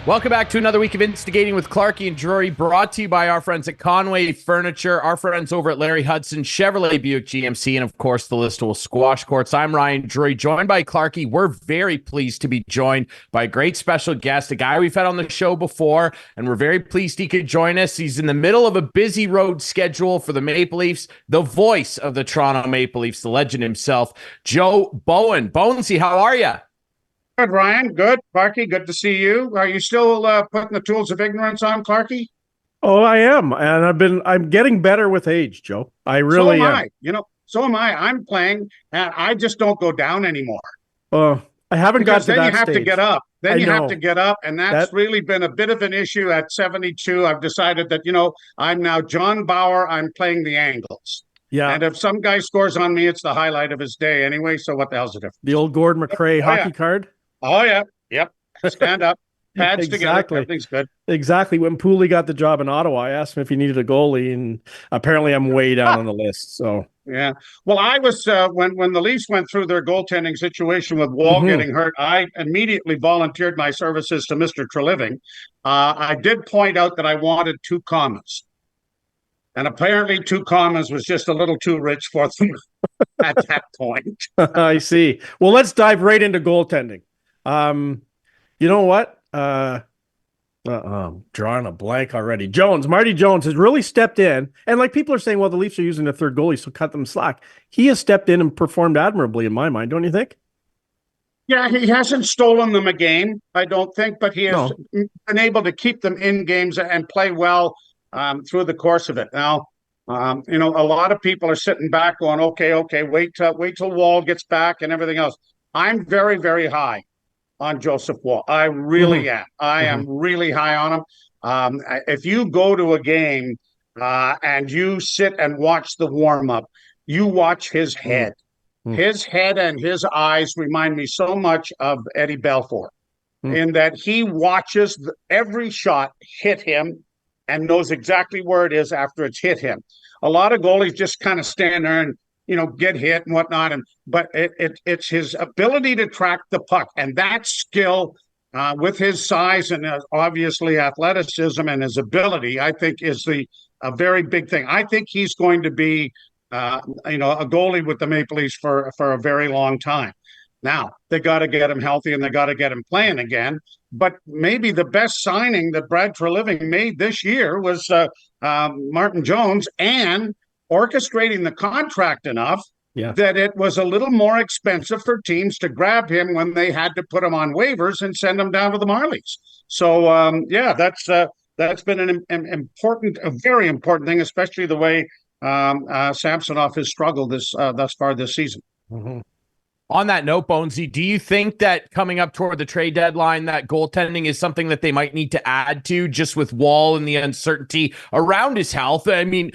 Welcome back to another week of Instigating with Clarkey and Drury, brought to you by our friends at Conway Furniture, our friends over at Larry Hudson, Chevrolet Buick GMC, and of course the Listowel Squash Courts. I'm Ryan Drury, joined by Clarkey. We're very pleased to be joined by a great special guest, a guy we've had on the show before, and we're very pleased he could join us. He's in the middle of a busy road schedule for the Maple Leafs, the voice of the Toronto Maple Leafs, the legend himself, Joe Bowen. Bonesy, how are you? Good, Ryan. Good. Clarkey, good to see you. Are you still putting the tools of ignorance on, Clarkey? Oh, I am. And I'm getting better with age, Joe. I really am. So am I. I'm playing, and I just don't go down anymore. I haven't got to that stage. Then you have to get up. Have to get up, and that's really been a bit of an issue at 72. I've decided that, I'm now John Bauer. I'm playing the angles. Yeah. And if some guy scores on me, it's the highlight of his day anyway, so what the hell's the difference? The old Gord McRae hockey card? Oh, yeah. Yep. Stand up. Pads Exactly. together. Everything's good. Exactly. When Pooley got the job in Ottawa, I asked him if he needed a goalie, and apparently I'm way down on the list. So yeah. Well, I was when the Leafs went through their goaltending situation with Wall getting hurt, I immediately volunteered my services to Mr. Treliving. I did point out that I wanted 2 commas. And apparently 2 commas was just a little too rich for them at that point. I see. Well, let's dive right into goaltending. You know what? I'm drawing a blank already. Marty Jones has really stepped in. And like people are saying, well, the Leafs are using a third goalie, so cut them slack. He has stepped in and performed admirably in my mind, don't you think? Yeah, he hasn't stolen them a game, I don't think, but he has been able to keep them in games and play well through the course of it. Now, a lot of people are sitting back going, okay, wait till Wall gets back and everything else. I'm very, very high on Joseph Wall. I really am. I am really high on him. If you go to a game and you sit and watch the warm-up, you watch his head. His head and his eyes remind me so much of Eddie Belfour in that he watches every shot hit him and knows exactly where it is after it's hit him. A lot of goalies just kind of stand there and get hit and whatnot. But it's his ability to track the puck, and that skill with his size and obviously athleticism and his ability, I think is a very big thing. I think he's going to be, a goalie with the Maple Leafs for a very long time. Now, they got to get him healthy and they got to get him playing again. But maybe the best signing that Brad Treliving made this year was Martin Jones, and orchestrating the contract enough that it was a little more expensive for teams to grab him when they had to put him on waivers and send him down to the Marlies. So, that's been a very important thing, especially the way Samsonov has struggled thus far this season. On that note, Bonesy, do you think that coming up toward the trade deadline, that goaltending is something that they might need to add to, just with Wall and the uncertainty around his health? I mean,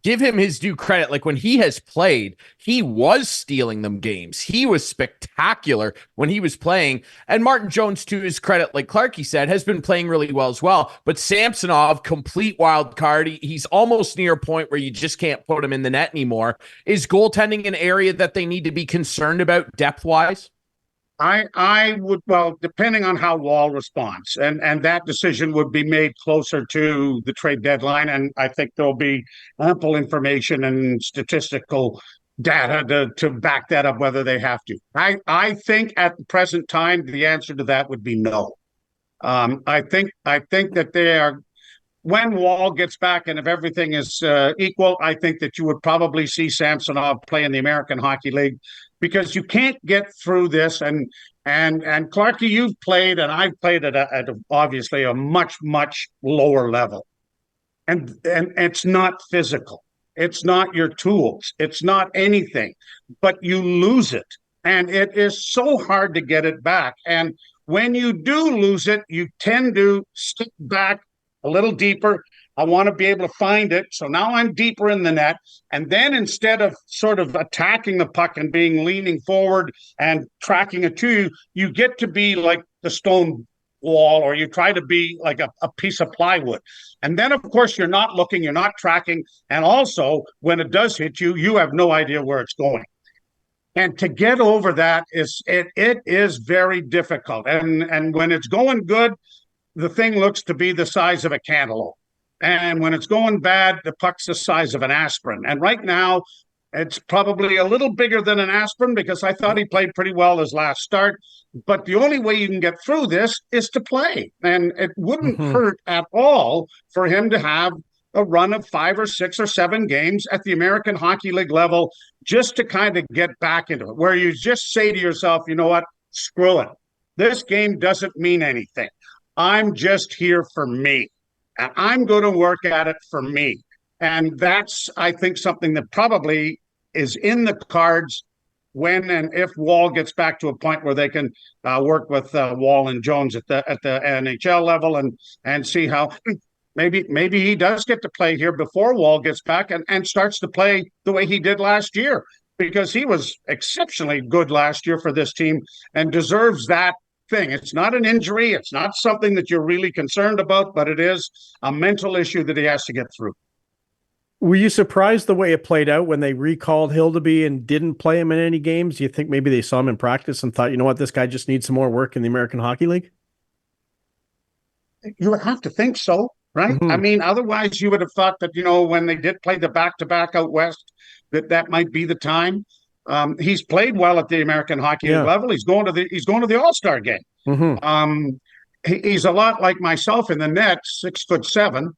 give him his due credit. Like, when he has played, he was stealing them games. He was spectacular when he was playing. And Martin Jones, to his credit, like Clarkey said, has been playing really well as well. But Samsonov, complete wild card. He's almost near a point where you just can't put him in the net anymore. Is goaltending an area that they need to be concerned about depth-wise? I would, well, depending on how Wall responds, and that decision would be made closer to the trade deadline, and I think there'll be ample information and statistical data to back that up, whether they have to. I think at the present time the answer to that would be no. I think that they are, when Wall gets back and if everything is equal, I think that you would probably see Samsonov play in the American Hockey League, because you can't get through this. And Clarkey, you've played, and I've played at obviously a much, much lower level. And it's not physical. It's not your tools. It's not anything. But you lose it. And it is so hard to get it back. And when you do lose it, you tend to stick back a little deeper. I want to be able to find it. So now I'm deeper in the net. And then instead of sort of attacking the puck and leaning forward and tracking it to you, you get to be like the stone wall, or you try to be like a piece of plywood. And then, of course, you're not looking, you're not tracking. And also, when it does hit you, you have no idea where it's going. And to get over that it is very difficult. And when it's going good, the thing looks to be the size of a cantaloupe. And when it's going bad, the puck's the size of an aspirin. And right now, it's probably a little bigger than an aspirin because I thought he played pretty well his last start. But the only way you can get through this is to play. And it wouldn't hurt at all for him to have a run of 5 or 6 or 7 games at the American Hockey League level just to kind of get back into it, where you just say to yourself, you know what, screw it. This game doesn't mean anything. I'm just here for me, and I'm going to work at it for me. And that's, I think, something that probably is in the cards when and if Wall gets back to a point where they can work with Wall and Jones at the NHL level and see how maybe he does get to play here before Wall gets back and starts to play the way he did last year, because he was exceptionally good last year for this team and deserves that thing. It's not an injury. It's not something that you're really concerned about, but it is a mental issue that he has to get through. Were you surprised the way it played out when they recalled Hildeby and didn't play him in any games? Do you think maybe they saw him in practice and thought, you know what, this guy just needs some more work in the American Hockey League? You would have to think so, right? I mean, otherwise you would have thought that, when they did play the back-to-back out west, that might be the time. He's played well at the American Hockey League level. He's going to the All-Star game. He's a lot like myself in the net, 6'7".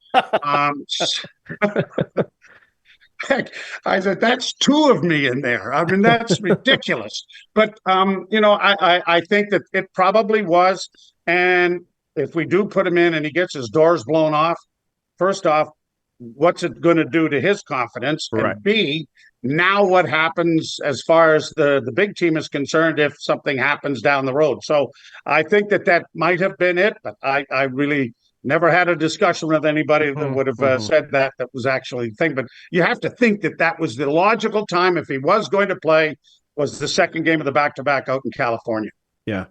I said, that's 2 of me in there. I mean, that's ridiculous. But, I think that it probably was. And if we do put him in and he gets his doors blown off, first off, what's it going to do to his confidence? Right. And B, now what happens as far as the big team is concerned if something happens down the road? So I think that might have been it, but I really never had a discussion with anybody that would have said that was actually the thing. But you have to think that was the logical time, if he was going to play, was the second game of the back-to-back out in California. Yeah.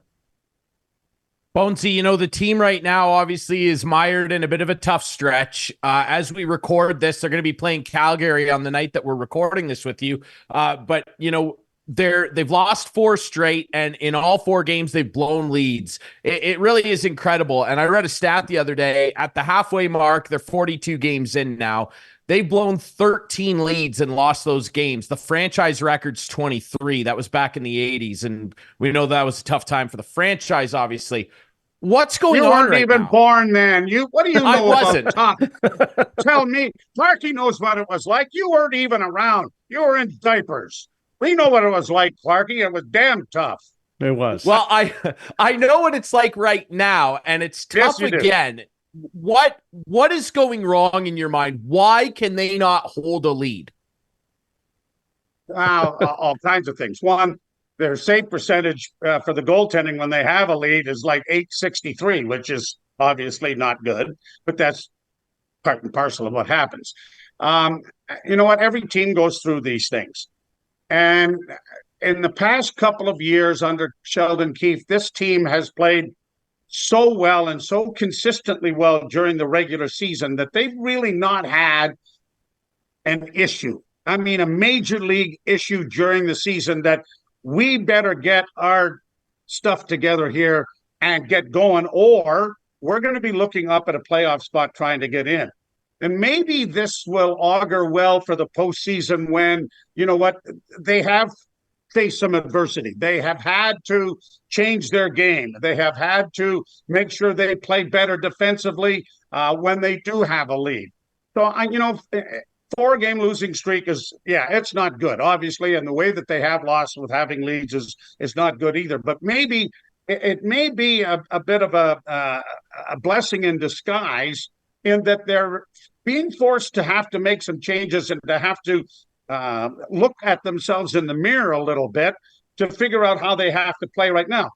Bonesy, the team right now obviously is mired in a bit of a tough stretch. As we record this, they're going to be playing Calgary on the night that we're recording this with you. But they've lost 4 straight, and in all 4 games, they've blown leads. It really is incredible. And I read a stat the other day. At the halfway mark, they're 42 games in now. They've blown 13 leads and lost those games. The franchise record's 23. That was back in the 80s, and we know that was a tough time for the franchise, obviously. What's going on right now? You weren't even born then. What do you know about Tom? Tell me. Clarkey knows what it was like. You weren't even around. You were in diapers. We know what it was like, Clarkey. It was damn tough. It was. Well, I know what it's like right now, and it's tough again. What is going wrong in your mind? Why can they not hold a lead? All kinds of things. One, their save percentage for the goaltending when they have a lead is like .863, which is obviously not good, but that's part and parcel of what happens. You know what? Every team goes through these things. And in the past couple of years under Sheldon Keefe, this team has played so well and so consistently well during the regular season that they've really not had an issue. I mean, a major league issue during the season that we better get our stuff together here and get going, or we're going to be looking up at a playoff spot trying to get in. And maybe this will augur well for the postseason when, they have faced some adversity. They have had to change their game. They have had to make sure they play better defensively when they do have a lead. So, 4-game losing streak it's not good, obviously, and the way that they have lost with having leads is not good either. But maybe it may be a bit of a blessing in disguise in that they're being forced to have to make some changes and to have to look at themselves in the mirror a little bit to figure out how they have to play right now.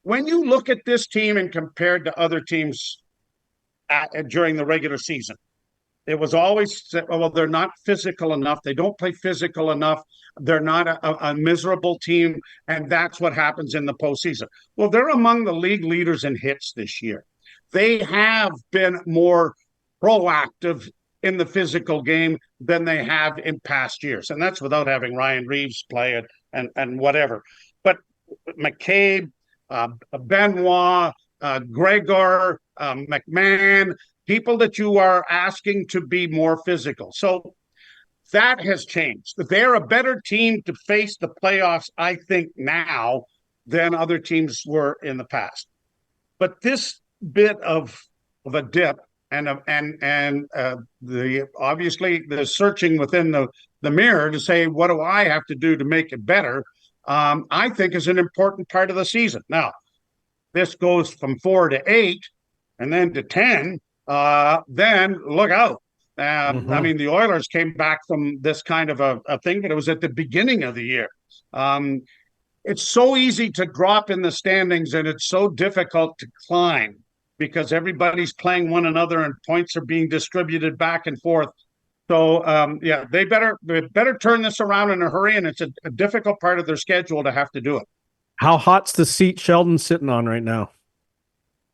When you look at this team and compared to other teams during the regular season, it was always said, well, they're not physical enough. They don't play physical enough. They're not a miserable team, and that's what happens in the postseason. Well, they're among the league leaders in hits this year. They have been more proactive in the physical game than they have in past years, and that's without having Ryan Reeves play it and whatever. But McCabe, Benoit, Gregor, McMahon, people that you are asking to be more physical. So that has changed. They're a better team to face the playoffs, I think, now than other teams were in the past. But this bit of a dip and the obviously the searching within the mirror to say, what do I have to do to make it better? I think is an important part of the season. Now, this goes from 4 to 8 and then to 10, then look out. I mean, the Oilers came back from this kind of a thing, but it was at the beginning of the year. It's so easy to drop in the standings, and it's so difficult to climb because everybody's playing one another and points are being distributed back and forth. So, they better turn this around in a hurry, and it's a difficult part of their schedule to have to do it. How hot's the seat Sheldon's sitting on right now?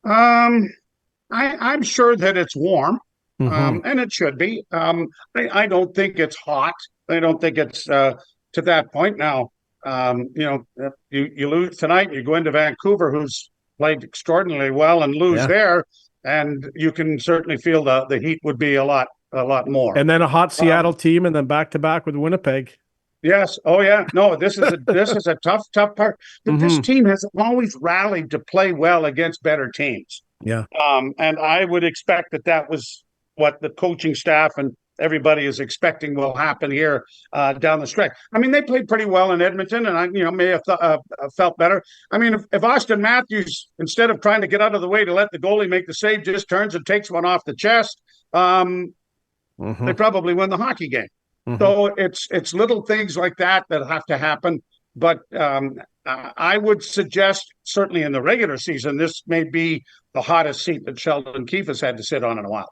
I'm sure that it's warm, and it should be. I don't think it's hot. I don't think it's to that point now. You lose tonight, you go into Vancouver, who's played extraordinarily well, and lose there, and you can certainly feel the heat would be a lot more. And then a hot Seattle team, and then back to back with Winnipeg. Yes. Oh, yeah. No, this is a tough part. But this team has always rallied to play well against better teams. Yeah. And I would expect that was what the coaching staff and everybody is expecting will happen here down the stretch. I mean, they played pretty well in Edmonton, and I may have felt better. I mean, if Austin Matthews, instead of trying to get out of the way to let the goalie make the save, just turns and takes one off the chest, they probably win the hockey game. So it's little things like that have to happen. But I would suggest, certainly in the regular season, this may be the hottest seat that Sheldon Keefe has had to sit on in a while.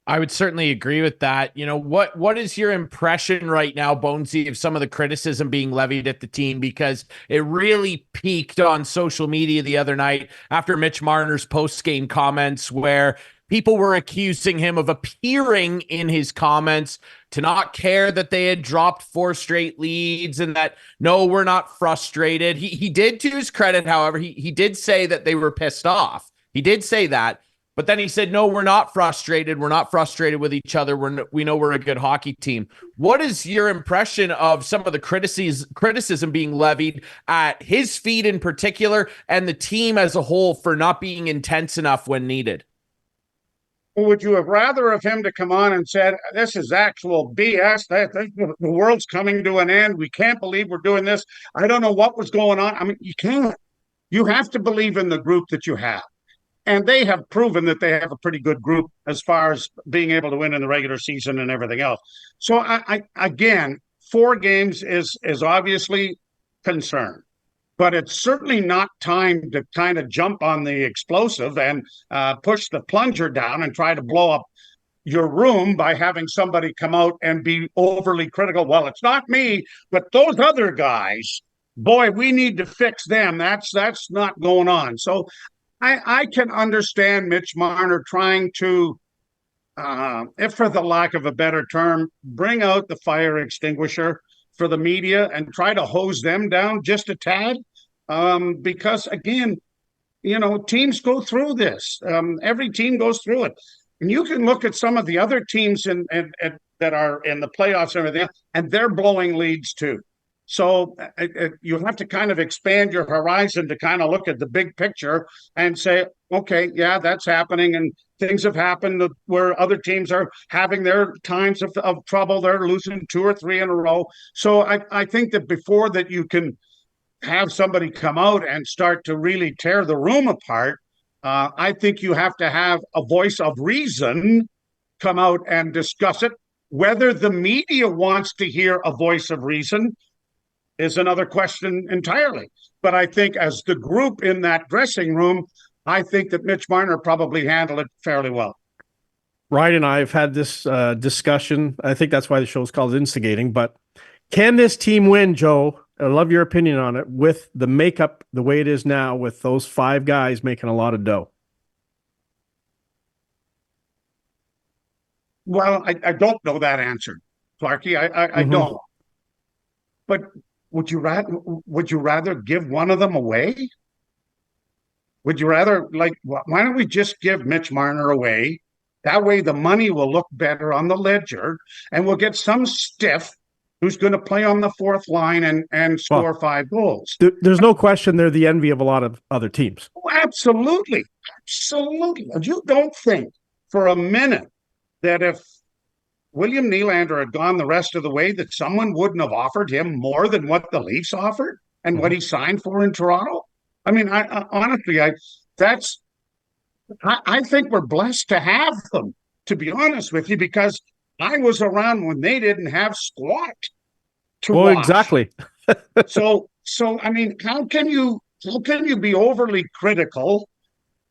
I would certainly agree with that. What is your impression right now, Bonesy, of some of the criticism being levied at the team? Because it really peaked on social media the other night after Mitch Marner's post-game comments, where people were accusing him of appearing in his comments to not care that they had dropped 4 straight leads and that, no, we're not frustrated. He did, to his credit, however, he did say that they were pissed off. He did say that. But then he said, no, we're not frustrated. We're not frustrated with each other. We know we're a good hockey team. What is your impression of some of the criticism being levied at his feet in particular and the team as a whole for not being intense enough when needed? Would you have rather of him to come on and said, this is actual BS. The world's coming to an end. We can't believe we're doing this. I don't know what was going on. I mean, you can't. You have to believe in the group that you have. And they have proven that they have a pretty good group as far as being able to win in the regular season and everything else. So, I again, 4 games is obviously concern. But it's certainly not time to kind of jump on the explosive and push the plunger down and try to blow up your room by having somebody come out and be overly critical. Well, it's not me, but those other guys, boy, we need to fix them. That's not going on. So I can understand Mitch Marner trying to, if for the lack of a better term, bring out the fire extinguisher for the media and try to hose them down just a tad. Because again, teams go through this. Every team goes through it. And you can look at some of the other teams that are in the playoffs and everything, and they're blowing leads too. So you have to kind of expand your horizon to kind of look at the big picture and say, okay, yeah, that's happening. And things have happened where other teams are having their times of trouble. They're losing 2 or 3 in a row. So I think that before that you can have somebody come out and start to really tear the room apart, I think you have to have a voice of reason come out and discuss it. Whether the media wants to hear a voice of reason is another question entirely. But I think as the group in that dressing room, I think that Mitch Marner probably handled it fairly well. Ryan and I have had this discussion. I think that's why the show is called Instigating. But can this team win, Joe? I love your opinion on it with the makeup the way it is now with those 5 guys making a lot of dough. Well, I don't know that answer, Clarkey. I don't. But would you rather give one of them away? Would you rather, like, why don't we just give Mitch Marner away? That way the money will look better on the ledger, and we'll get some stiff who's going to play on the fourth line and score 5 goals. There's no question they're the envy of a lot of other teams. Oh, absolutely. Absolutely. And you don't think for a minute that if William Nylander had gone the rest of the way, that someone wouldn't have offered him more than what the Leafs offered and what he signed for in Toronto? I mean, I honestly, I think we're blessed to have them, to be honest with you, because I was around when they didn't have squat to watch. Exactly. So I mean, how can you be overly critical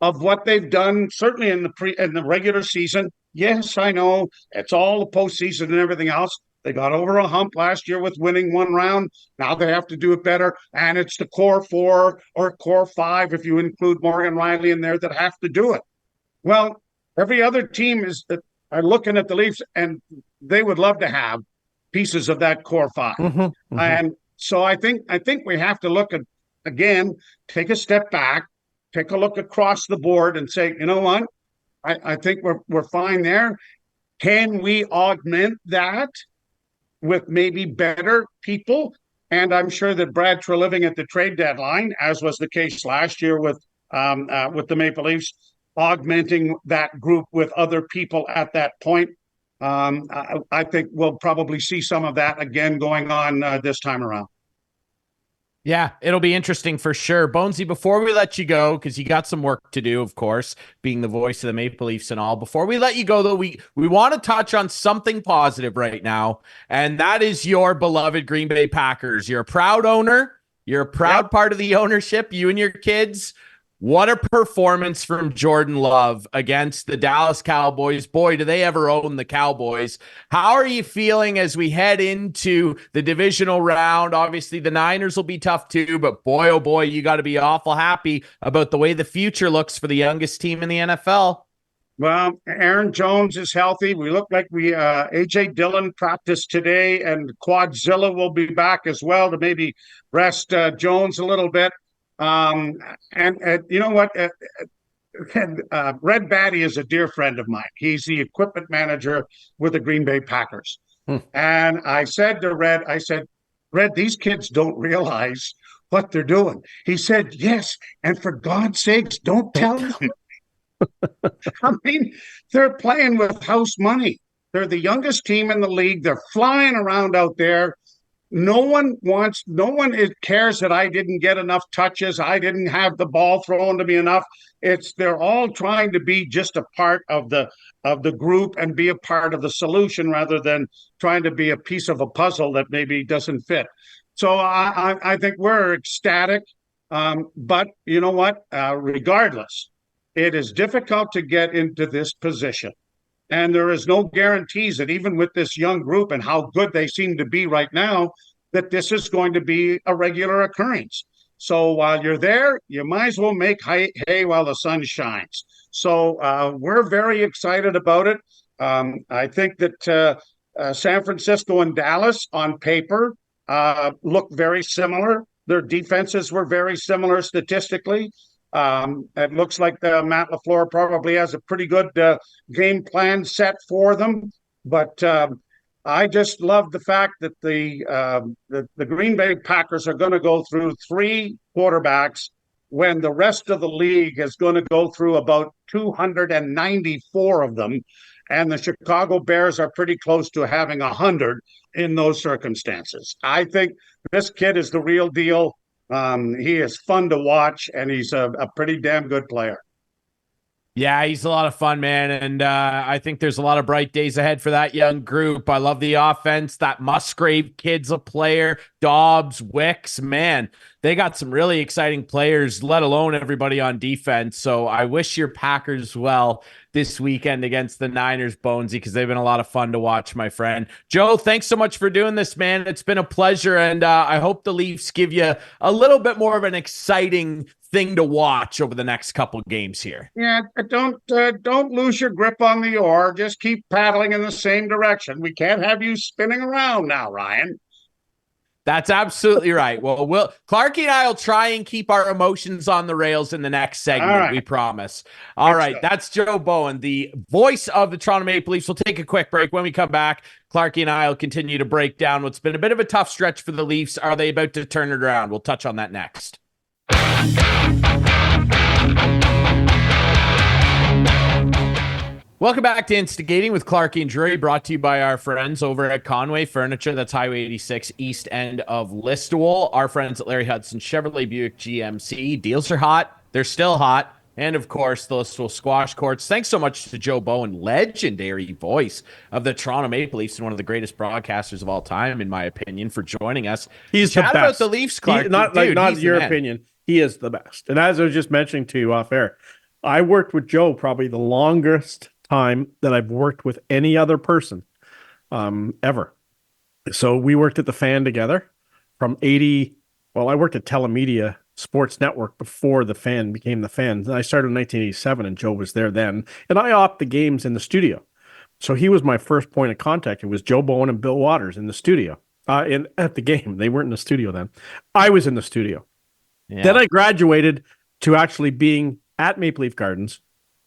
of what they've done? Certainly in the regular season. Yes, I know it's all the postseason and everything else. They got over a hump last year with winning 1 round. Now they have to do it better. And it's the core 4 or core 5, if you include Morgan Riley in there, that have to do it. Well, every other team are looking at the Leafs, and they would love to have pieces of that core 5. And so I think we have to look at, again, take a step back, take a look across the board and say, you know what? I think we're fine there. Can we augment that with maybe better people? And I'm sure that Brad Treliving at the trade deadline, as was the case last year with the Maple Leafs, augmenting that group with other people at that point. I think we'll probably see some of that again going on this time around. Yeah, it'll be interesting for sure. Bonesy, before we let you go, because you got some work to do, of course, being the voice of the Maple Leafs and all. Before we let you go, though, we want to touch on something positive right now, and that is your beloved Green Bay Packers. You're a proud owner. You're a proud part of the ownership, you and your kids. What a performance from Jordan Love against the Dallas Cowboys. Boy, do they ever own the Cowboys. How are you feeling as we head into the divisional round? Obviously, the Niners will be tough too, but boy, oh boy, you got to be awful happy about the way the future looks for the youngest team in the NFL. Well, Aaron Jones is healthy. We look like A.J. Dillon practiced today, and Quadzilla will be back as well to maybe rest Jones a little bit. And you know what? Red Batty is a dear friend of mine. He's the equipment manager with the Green Bay Packers. And I said to Red, Red, these kids don't realize what they're doing. He said, yes. And for God's sakes, don't tell them. I mean, they're playing with house money. They're the youngest team in the league. They're flying around out there. No one cares that I didn't get enough touches. I didn't have the ball thrown to me enough. They're all trying to be just a part of the group and be a part of the solution rather than trying to be a piece of a puzzle that maybe doesn't fit. So I think we're ecstatic. But you know what? Regardless, it is difficult to get into this position. And there is no guarantees that even with this young group and how good they seem to be right now, that this is going to be a regular occurrence. So while you're there, you might as well make hay while the sun shines. So we're very excited about it. I think that San Francisco and Dallas on paper look very similar. Their defenses were very similar statistically. It looks like Matt LaFleur probably has a pretty good game plan set for them. But I just love the fact that the Green Bay Packers are going to go through 3 quarterbacks when the rest of the league is going to go through about 294 of them. And the Chicago Bears are pretty close to having 100 in those circumstances. I think this kid is the real deal. He is fun to watch, and he's a pretty damn good player. Yeah, he's a lot of fun, man. And I think there's a lot of bright days ahead for that young group. I love the offense. That Musgrave kid's a player. Dobbs, Wicks, man, they got some really exciting players, let alone everybody on defense. So I wish your Packers well this weekend against the Niners, Bonesy, because they've been a lot of fun to watch, my friend. Joe, thanks so much for doing this, man. It's been a pleasure, and I hope the Leafs give you a little bit more of an exciting thing to watch over the next couple games here. Yeah, don't lose your grip on the oar. Just keep paddling in the same direction. We can't have you spinning around now, Ryan. That's absolutely right. Well, Clarkey and I will try and keep our emotions on the rails in the next segment. Right. We promise. All right. Go. That's Joe Bowen, the voice of the Toronto Maple Leafs. We'll take a quick break. When we come back, Clarkey and I will continue to break down what's been a bit of a tough stretch for the Leafs. Are they about to turn it around? We'll touch on that next. Welcome back to Instigating with Clarkey and Drury, brought to you by our friends over at Conway Furniture. That's Highway 86, east end of Listowel. Our friends at Larry Hudson Chevrolet Buick GMC. Deals are hot. They're still hot. And, of course, the Listowel Squash Courts. Thanks so much to Joe Bowen, legendary voice of the Toronto Maple Leafs and one of the greatest broadcasters of all time, in my opinion, for joining us. He's the best. About the Leafs, Clark. Not your opinion. He is the best. And as I was just mentioning to you off air, I worked with Joe probably the longest time that I've worked with any other person ever. So we worked at the Fan together from 80. Well, I worked at Telemedia Sports Network before the Fan became the Fan. I started in 1987 and Joe was there then. And I opt the games in the studio. So he was my first point of contact. It was Joe Bowen and Bill Waters in the studio at the game. They weren't in the studio then. I was in the studio. Yeah. Then I graduated to actually being at Maple Leaf Gardens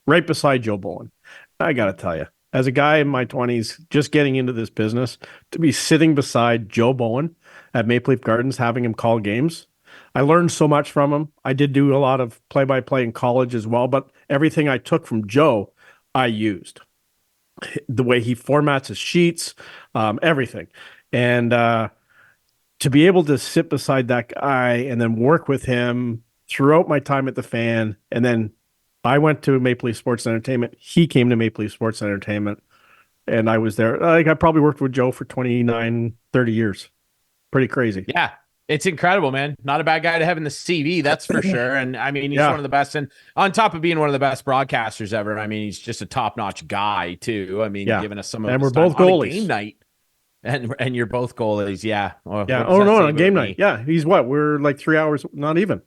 right beside Joe Bowen. I got to tell you, as a guy in my 20s, just getting into this business, to be sitting beside Joe Bowen at Maple Leaf Gardens, having him call games, I learned so much from him. I did do a lot of play-by-play in college as well, but everything I took from Joe, I used. The way he formats his sheets, everything. And to be able to sit beside that guy and then work with him throughout my time at the Fan, and then I went to Maple Leaf Sports Entertainment. He came to Maple Leaf Sports Entertainment, and I was there. I probably worked with Joe for 29, 30 years. Pretty crazy. Yeah, it's incredible, man. Not a bad guy to have in the CV, that's for sure. And, I mean, he's one of the best. And on top of being one of the best broadcasters ever, I mean, he's just a top-notch guy, too. I mean, giving us some of and his we're both goalies. Game night. And you're both goalies, yeah. Oh, no, on game night. Yeah, he's what? We're like 3 hours, not even.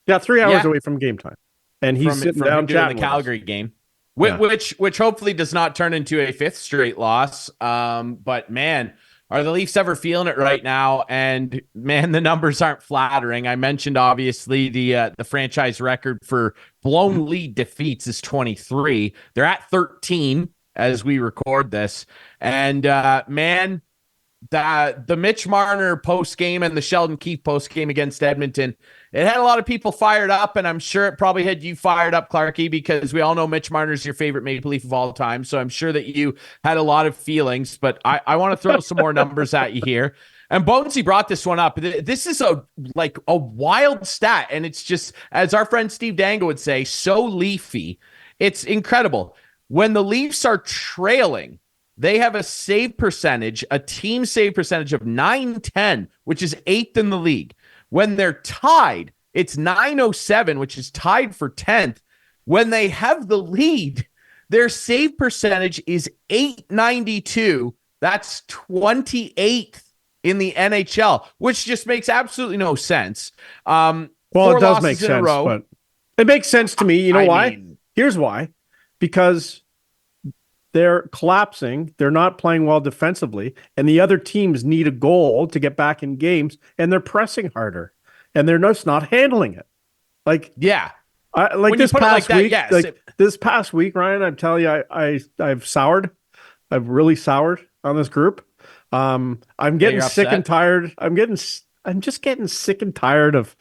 Yeah, 3 hours away from game time. And he's sitting down chatting the Calgary game, which hopefully does not turn into a fifth straight loss. But man, are the Leafs ever feeling it right now? And man, the numbers aren't flattering. I mentioned obviously the franchise record for blown lead defeats is 23. They're at 13 as we record this, and man. The Mitch Marner post game and the Sheldon Keefe post game against Edmonton, it had a lot of people fired up, and I'm sure it probably had you fired up, Clarkey, because we all know Mitch Marner's your favorite Maple Leaf of all time. So I'm sure that you had a lot of feelings, but I want to throw some more numbers at you here. And Bonesy brought this one up. This is a wild stat, and it's just, as our friend Steve Dangle would say, so leafy. It's incredible. When the Leafs are trailing, they have a save percentage, a team save percentage of 910, which is 8th in the league. When they're tied, it's 907, which is tied for 10th. When they have the lead, their save percentage is 892. That's 28th in the NHL, which just makes absolutely no sense. Well, it does make sense, but it makes sense to me. You know why? Here's why. Because they're collapsing. They're not playing well defensively, and the other teams need a goal to get back in games, and they're pressing harder, and they're just not handling it. This past week, this past week, Ryan, I'm telling you, I've soured. I've really soured on this group. I'm getting sick and tired. I'm just getting sick and tired of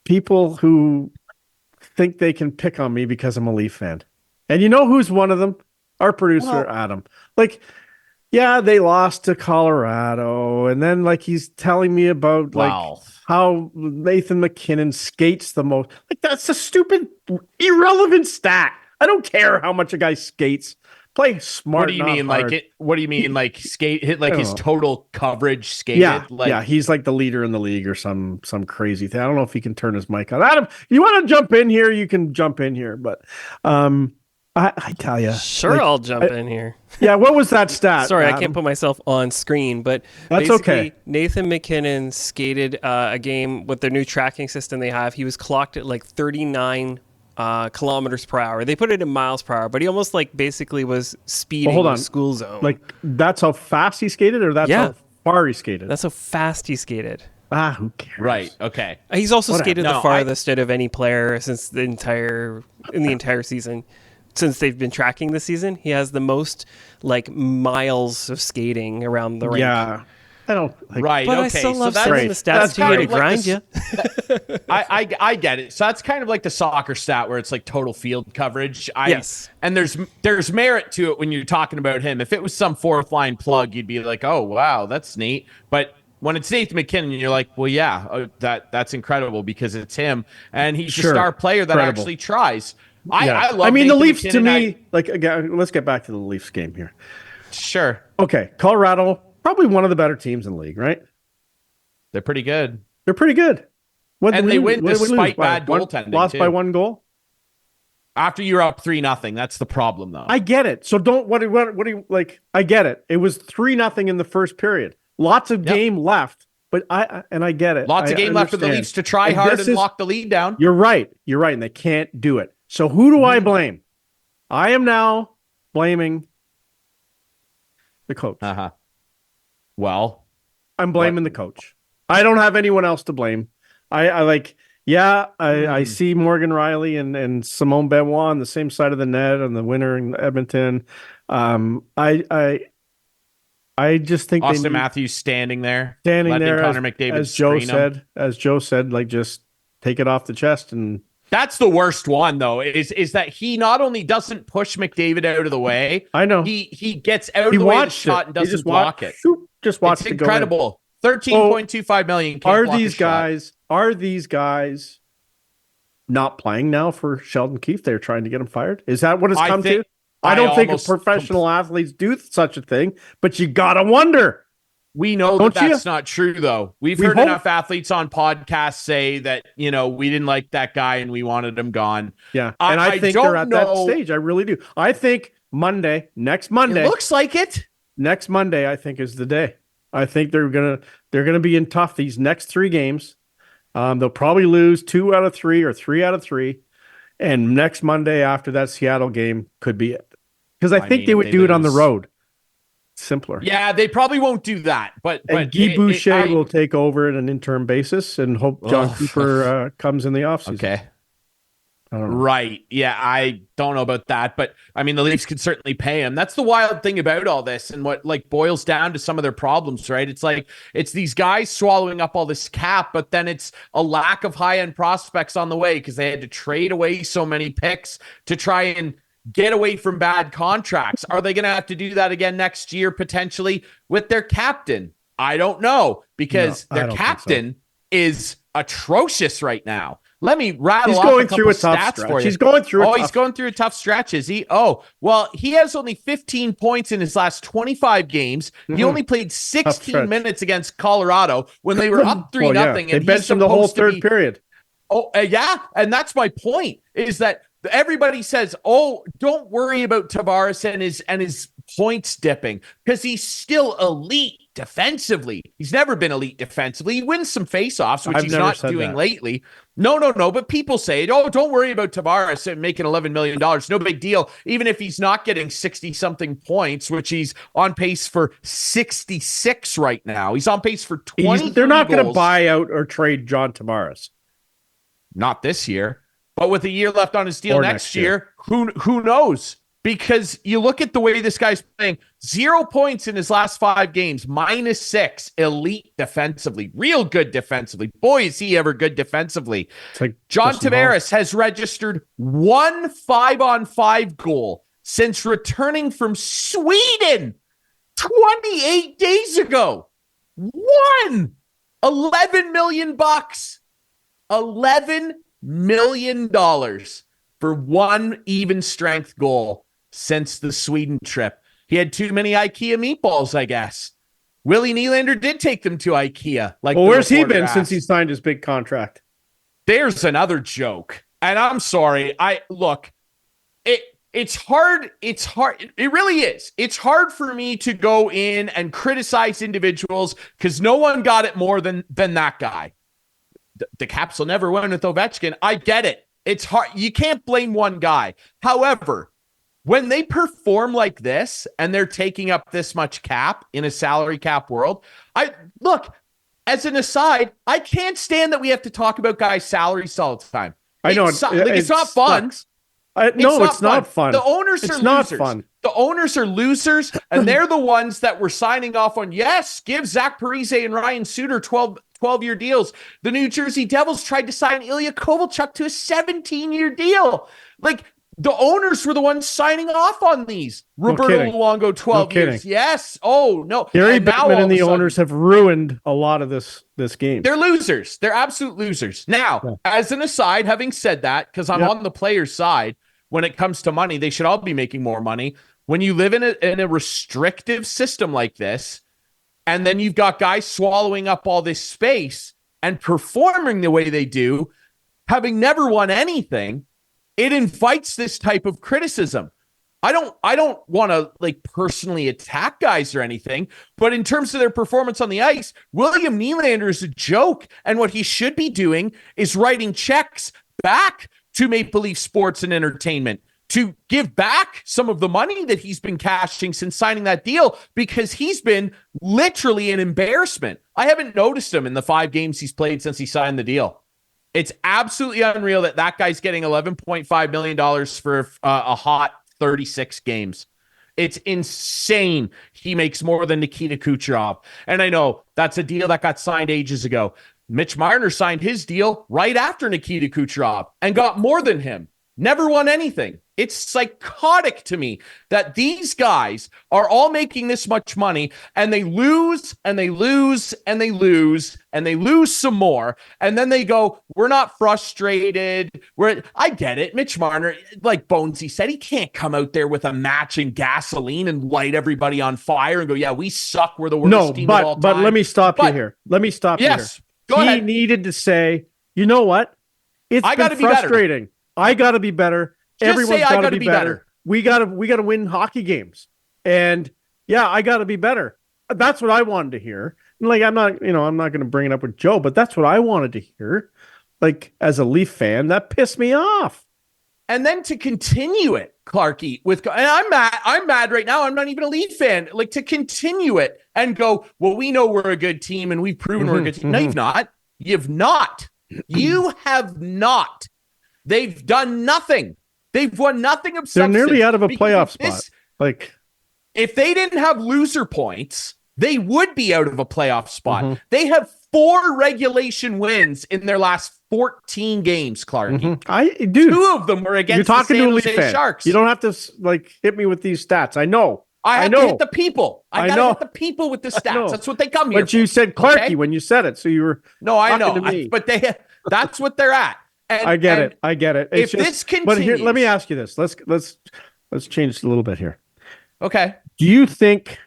people who think they can pick on me because I'm a Leaf fan. And you know who's one of them? Our producer, Adam. They lost to Colorado. And then, he's telling me about, how Nathan McKinnon skates the most. That's a stupid, irrelevant stat. I don't care how much a guy skates. Play smart. What do you mean? Hard. What do you mean? Skate, hit his total coverage skated? Yeah. He's the leader in the league or some crazy thing. I don't know if he can turn his mic on. Adam, you want to jump in here? You can jump in here. But, I tell you. Sure, I'll jump in here. Yeah, what was that stat? Sorry, Adam? I can't put myself on screen, but that's okay. Nathan McKinnon skated a game with their new tracking system they have. He was clocked at 39 kilometers per hour. They put it in miles per hour, but he almost basically was speeding in the school zone. That's how fast he skated, or that's how far he skated. That's how fast he skated. Who cares? Right. Okay. He's also skated the No, farthest out of any player since the entire season. Since they've been tracking this season, he has the most miles of skating around the rink. Yeah. I don't. Right. But okay. I still love so sending the stats to you to grind you. I get it. So that's kind of like the soccer stat where it's like total field coverage. Yes. And there's merit to it when you're talking about him. If it was some fourth line plug, you'd be like, oh wow, that's neat. But when it's Nathan McKinnon, you're like, well, yeah, that's incredible because it's him and he's the star player that actually tries. I love. I mean, Nathan the Leafs McKinnon. to me, again, let's get back to the Leafs game here. Sure. Okay, Colorado, probably one of the better teams in the league, right? They're pretty good. They're pretty good. And they win despite bad goaltending. Lost by 1 goal. After you're up 3-0, that's the problem, though. I get it. So what do you like? I get it. It was 3-0 in the first period. Lots of game left, but I get it. Lots of game left for the Leafs to try hard and lock the lead down. You're right, and they can't do it. So who do I blame? I am now blaming the coach. Well, I'm blaming the coach. I don't have anyone else to blame. I see Morgan Riley and Simone Benoit on the same side of the net and the winner in Edmonton. I just think Austin Matthews standing there, Connor McDavid, as Joe said, just take it off the chest. And that's the worst one, though, is that he not only doesn't push McDavid out of the way. I know he gets out of the way of the shot and doesn't block it. Just watch it. It's incredible. 13.25 million. Are these guys not playing now for Sheldon Keefe? They're trying to get him fired. Is that what it's come to? I don't think professional athletes do such a thing, but you gotta wonder. We know that's not true, though. We've heard enough athletes on podcasts say that, we didn't like that guy and we wanted him gone. Yeah, and I think they're at that stage. I really do. I think next Monday. It looks like it. Next Monday, I think, is the day. I think they're gonna be in tough these next 3 games. They'll probably lose 2 out of 3 or 3 out of 3. And next Monday after that Seattle game could be it. Because I think they would do it on the road. Simpler. Yeah, they probably won't do that. But Guy Boucher will take over at an interim basis and hope John Cooper comes in the offseason. Okay. I don't know. Right. Yeah, I don't know about that. But, I mean, the Leafs could certainly pay him. That's the wild thing about all this and what, boils down to some of their problems, right? It's these guys swallowing up all this cap, but then it's a lack of high-end prospects on the way because they had to trade away so many picks to try and get away from bad contracts. Are they going to have to do that again next year, potentially, with their captain? I don't know, because their captain is atrocious right now. Let me rattle off a couple stats for you. He's going through a tough stretch, is he? Oh, well, he has only 15 points in his last 25 games. He only played 16 minutes against Colorado when they were up 3-0. They benched him the whole third period. Oh, yeah. And that's my point, is that everybody says, oh, don't worry about Tavares and his points dipping because he's still elite defensively. He's never been elite defensively. He wins some faceoffs, which he's not doing lately. No. But people say, oh, don't worry about Tavares and making $11 million. No big deal. Even if he's not getting 60-something points, which he's on pace for 66 right now. He's on pace for 20. They're not going to buy out or trade John Tavares. Not this year. But with a year left on his deal next year, who knows? Because you look at the way this guy's playing, 0 points in his last 5 games, -6, elite defensively, real good defensively. Boy, is he ever good defensively. John Tavares has registered 1 5-on-5 goal since returning from Sweden 28 days ago. $11 million. $11 million for 1 even strength goal since the Sweden trip. He had too many IKEA meatballs, I guess. Willie Nylander did take them to IKEA. Where's he been since he signed his big contract? There's another joke. And I'm sorry. It's hard. It really is. It's hard for me to go in and criticize individuals because no one got it more than that guy. The Caps will never win with Ovechkin. I get it. It's hard. You can't blame one guy. However, when they perform like this and they're taking up this much cap in a salary cap world, as an aside, I can't stand that we have to talk about guys' salaries all the time. I know it's not fun. It's not fun. The owners are not losers. Fun. The owners are losers, and they're the ones that were signing off on, yes, give Zach Parise and Ryan Suter 12-year deals. The New Jersey Devils tried to sign Ilya Kovalchuk to a 17-year deal. Like, the owners were the ones signing off on these. Roberto Luongo, 12 years. Yes. Oh, no. Gary Bettman and the owners have ruined a lot of this game. They're losers. They're absolute losers. Now, as an aside, having said that, because I'm on the player's side, when it comes to money, they should all be making more money. When you live in a restrictive system like this, and then you've got guys swallowing up all this space and performing the way they do, having never won anything, it invites this type of criticism. I don't want to like personally attack guys or anything, but in terms of their performance on the ice, William Nylander is a joke. And what he should be doing is writing checks back to Maple Leaf Sports and Entertainment to give back some of the money that he's been cashing since signing that deal, because he's been literally an embarrassment. I haven't noticed him in the 5 games he's played since he signed the deal. It's absolutely unreal that guy's getting $11.5 million for a hot 36 games. It's insane. He makes more than Nikita Kucherov. And I know that's a deal that got signed ages ago. Mitch Marner signed his deal right after Nikita Kucherov and got more than him. Never won anything. It's psychotic to me that these guys are all making this much money and they lose and they lose and they lose and they lose some more. And then they go, we're not frustrated. I get it. Mitch Marner, like Bonesy said, he can't come out there with a match and gasoline and light everybody on fire and go, yeah, we suck. We're the worst team of all time. But let me stop you here. Let me stop you here. Go ahead. He needed to say, you know what? It's been frustrating. I got to be better. Everyone's got to be better. We got to win hockey games. And yeah, I got to be better. That's what I wanted to hear. Like, I'm not going to bring it up with Joe, but that's what I wanted to hear. Like, as a Leaf fan, that pissed me off. And then to continue it, Clarkey, and I'm mad right now. I'm not even a Leaf fan. Like, to continue it and go, well, we know we're a good team and we've proven we're a good team. No, you've not. You've not. You have not. They've done nothing. They've won nothing of substance. They're nearly out of a playoff spot. Like, if they didn't have loser points, they would be out of a playoff spot. They have 4 regulation wins in their last 14 games, Clarkey. 2 of them were against the San Jose Sharks. You don't have to hit me with these stats. I know. I have to hit the people. I got to hit the people with the stats. That's what they come here. But you said Clarkey when you said it, so you were. No, I know. But that's what they're at. And, I get it. It's if this continues, but here, let me ask you this. Let's change a little bit here. Okay. Do you think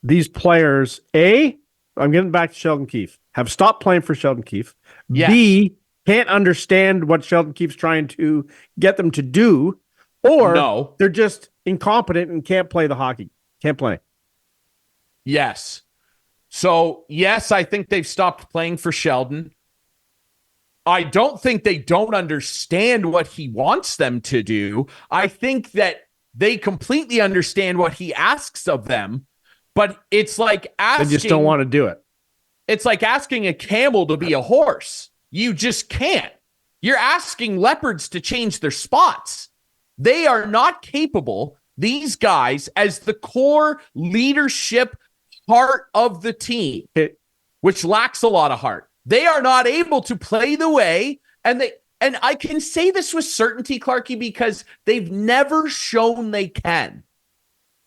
these players, I'm getting back to Sheldon Keefe, have stopped playing for Sheldon Keefe? Yes. B, can't understand what Sheldon Keefe's trying to get them to do, or they're just incompetent and can't play the hockey. Can't play. Yes. So, yes, I think they've stopped playing for Sheldon. I don't think they don't understand what he wants them to do. I think that they completely understand what he asks of them, but it's like asking... They just don't want to do it. It's like asking a camel to be a horse. You just can't. You're asking leopards to change their spots. They are not capable, these guys, as the core leadership heart of the team, which lacks a lot of heart. They are not able to play the way, and I can say this with certainty, Clarkey, because they've never shown they can.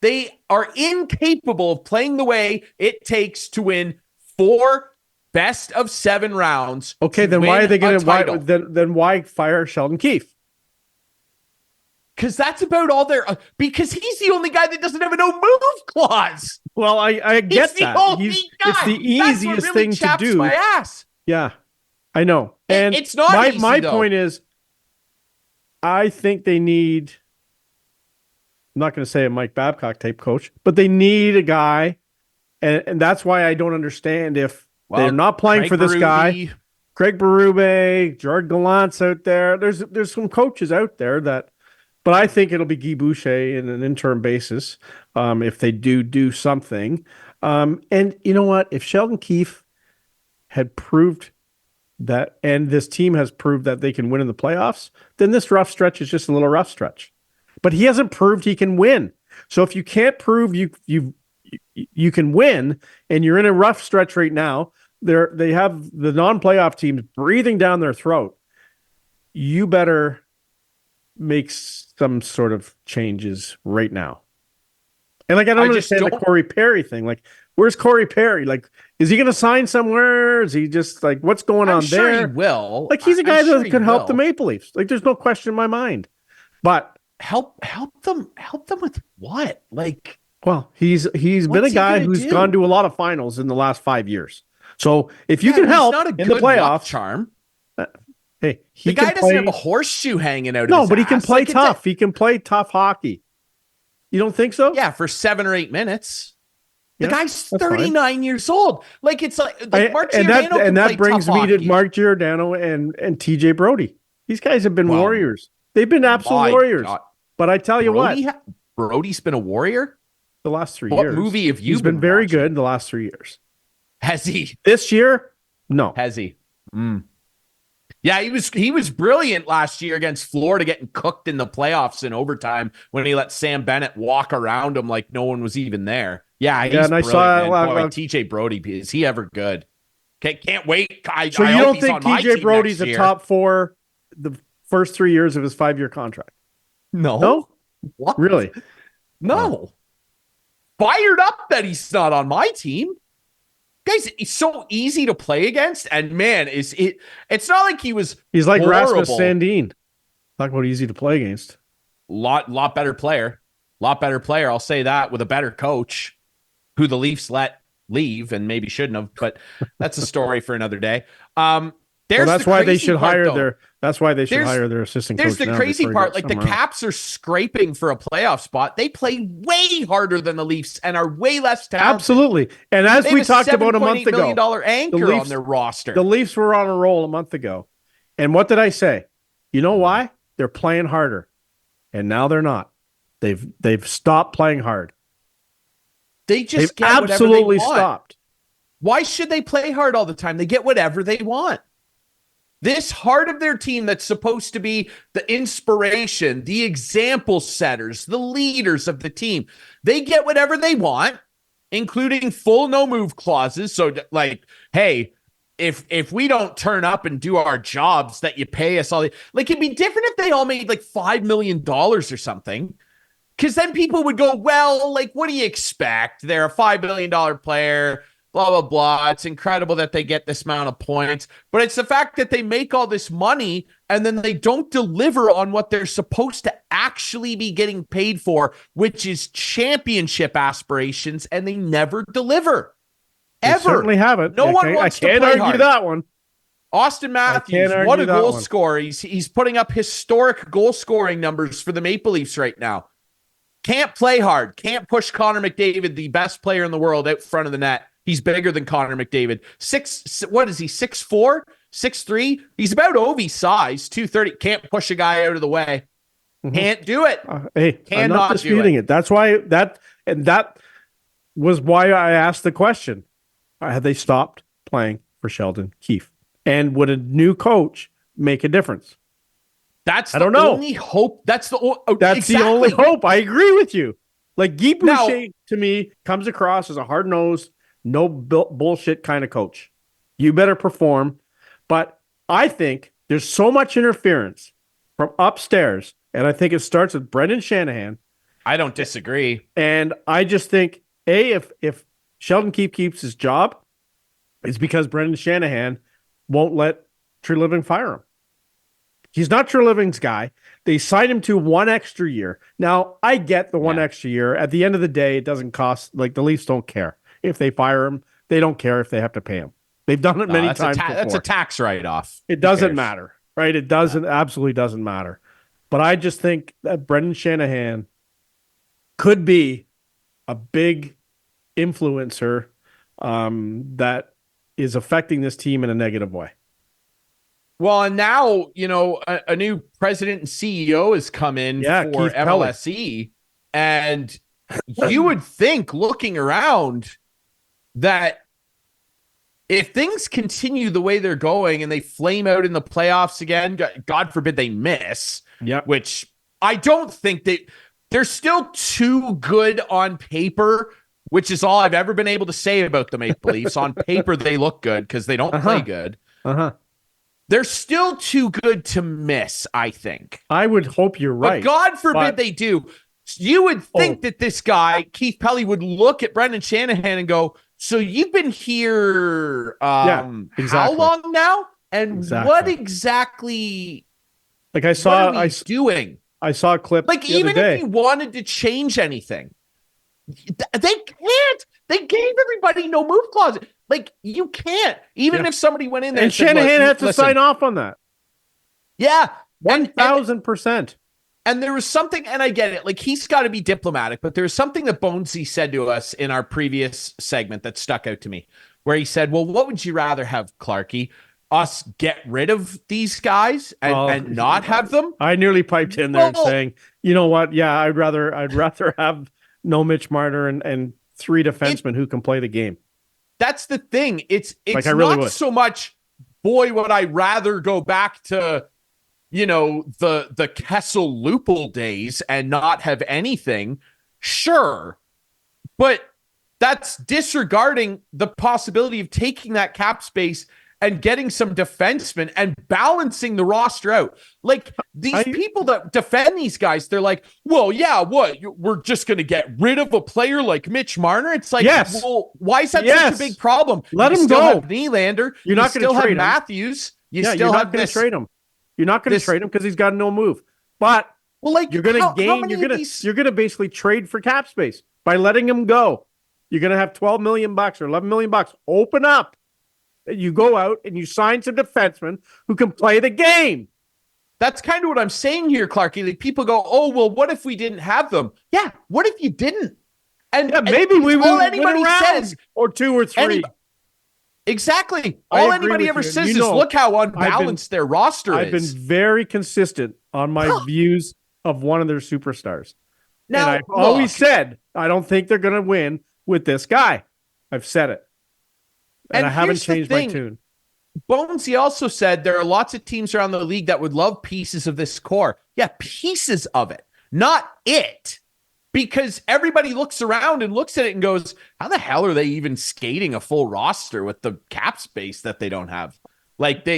They are incapable of playing the way it takes to win 4 best of 7 rounds. Okay, then why are they going to? Then why fire Sheldon Keefe? Because that's about all they're. Because he's the only guy that doesn't have a no move clause. Well, I get that. It's the easiest thing to do. My ass. Yeah, I know. And it's not easy, my point is, I think they need, I'm not going to say a Mike Babcock type coach, but they need a guy. And that's why I don't understand if they're not playing for this guy. Craig Berube, Jared Gallant's out there. There's some coaches out there that, But I think it'll be Guy Boucher in an interim basis if they do something. And you know what? If Sheldon Keefe had proved that, and this team has proved that they can win in the playoffs, then this rough stretch is just a little rough stretch. But he hasn't proved he can win. So if you can't prove you can win, and you're in a rough stretch right now, they have the non-playoff teams breathing down their throat. You better make some sort of changes right now. And like, I don't understand the Corey Perry thing. Like, where's Corey Perry? Like, is he going to sign somewhere? Is he just like, what's going on there? I'm sure he will. Like, he's a guy that could help the Maple Leafs. Like, there's no question in my mind. But help them with what? Like, well, he's been a guy who's gone to a lot of finals in the last 5 years. So if you can help in the playoffs, charm. Hey, the guy doesn't have a horseshoe hanging out. No, but he can play tough. He can play tough hockey. You don't think so? Yeah, for 7 or 8 minutes. The guy's 39 years old. Like, it's like Mark Giordano and that brings me to Mark Giordano and TJ Brody. These guys have been warriors. They've been absolute warriors. God. But I tell you Brody's been a warrior the last 3 years. What movie have you He's been very good the last 3 years. Has he? This year? No. Has he? Yeah, he was brilliant last year against Florida, getting cooked in the playoffs in overtime when he let Sam Bennett walk around him like no one was even there. Yeah, he's and I saw TJ Brody. Is he ever good? Can't wait. So you don't think TJ Brody's a top 4 the first 3 years of his 5-year contract? No. What? Really? No. Fired up that he's not on my team. Guys, he's so easy to play against, and man, it's not like he's like horrible. Rasmus Sandin. Talk about easy to play against. Lot better player. I'll say that, with a better coach who the Leafs let leave and maybe shouldn't have, but that's a story for another day. That's why they should hire their assistant coach. There's the crazy part. Like, the Caps are scraping for a playoff spot. They play way harder than the Leafs and are way less talented. Absolutely. And as we talked about a month ago, $7.8 million anchor on their roster. The Leafs were on a roll a month ago. And what did I say? You know why? They're playing harder. And now they're not. They've stopped playing hard. They've absolutely stopped. Why should they play hard all the time? They get whatever they want. This heart of their team that's supposed to be the inspiration, the example setters, the leaders of the team, they get whatever they want, including full no-move clauses. So, like, hey, if we don't turn up and do our jobs that you pay us all, like, it'd be different if they all made like $5 million or something. Because then people would go, well, like, what do you expect? They're a $5 billion player. Blah, blah, blah. It's incredible that they get this amount of points. But it's the fact that they make all this money and then they don't deliver on what they're supposed to actually be getting paid for, which is championship aspirations, and they never deliver. Ever. They certainly haven't. No one wants to play hard. I can't argue that one. Austin Matthews, what a goal scorer. He's putting up historic goal scoring numbers for the Maple Leafs right now. Can't play hard. Can't push Connor McDavid, the best player in the world, out front of the net. He's bigger than Connor McDavid. 6'4", 6'3"? He's about Ovi's size, 230. Can't push a guy out of the way. Can't do it. I'm not disputing it. That's why that was why I asked the question. Have they stopped playing for Sheldon Keefe? And would a new coach make a difference? I don't know. Only hope. That's the only hope. I agree with you. Like, Guy Boucher, to me, comes across as a hard-nosed, no bullshit kind of coach. You better perform. But I think there's so much interference from upstairs, and I think it starts with Brendan Shanahan. I don't disagree. And I just think, if Sheldon Keefe keeps his job, it's because Brendan Shanahan won't let Treliving fire him. He's not Treliving's guy. They signed him to 1 extra year. Now, I get the 1 extra year. At the end of the day, it doesn't cost, like, the Leafs don't care. If they fire him, they don't care if they have to pay him. They've done it many times before. That's a tax write-off. It doesn't matter, right? It absolutely doesn't matter. But I just think that Brendan Shanahan could be a big influencer that is affecting this team in a negative way. Well, and now, a new president and CEO has come in for Keith MLSE. And you would think, looking around, that if things continue the way they're going and they flame out in the playoffs again, God forbid they miss, which I don't think they're still too good on paper, which is all I've ever been able to say about the Maple Leafs. On paper, they look good because they don't play good. They're still too good to miss, I think. I would hope you're right. But God forbid they do. You would think that this guy, Keith Pelly, would look at Brendan Shanahan and go, so you've been here how long now? And what exactly what are we doing? I saw a clip like, even if you wanted to change anything, they can't. They gave everybody no move clause. Like, you can't. Even if somebody went in there and Shanahan had to sign off on that. Yeah. 1,000%. And there was something, and I get it, like, he's got to be diplomatic, but there was something that Bonesy said to us in our previous segment that stuck out to me, where he said, well, what would you rather have, Clarkey? Us get rid of these guys and not have them? I nearly piped in there saying, you know what? Yeah, I'd rather have no Mitch Marner and three defensemen who can play the game. That's the thing. It's like, I really not would. So much, boy, would I rather go back to, the Kessel Lupul days and not have anything. Sure. But that's disregarding the possibility of taking that cap space and getting some defensemen and balancing the roster out. Like, these people that defend these guys, they're like, well, yeah, what? We're just going to get rid of a player like Mitch Marner? It's like, well, why is that such a big problem? Let him go. Have Nylander. You're not going to trade him. Matthews. You're not going to trade him. You're not going to trade him because he's got no move. But you're going to gain. You're going to basically trade for cap space by letting him go. You're going to have $12 million or $11 million open up. You go out and you sign some defensemen who can play the game. That's kind of what I'm saying here, Clarkey. Like, people go, oh, well, what if we didn't have them? Yeah, what if you didn't? And maybe we will. Anybody says, or two or three. Exactly. All anybody ever says is, look how unbalanced their roster is. I've been very consistent on my views of one of their superstars. Now, and I've always said, I don't think they're going to win with this guy. I've said it. And I haven't changed my tune. Bonesy also said there are lots of teams around the league that would love pieces of this core. Yeah, pieces of it, not it. Because everybody looks around and looks at it and goes, how the hell are they even skating a full roster with the cap space that they don't have? Like,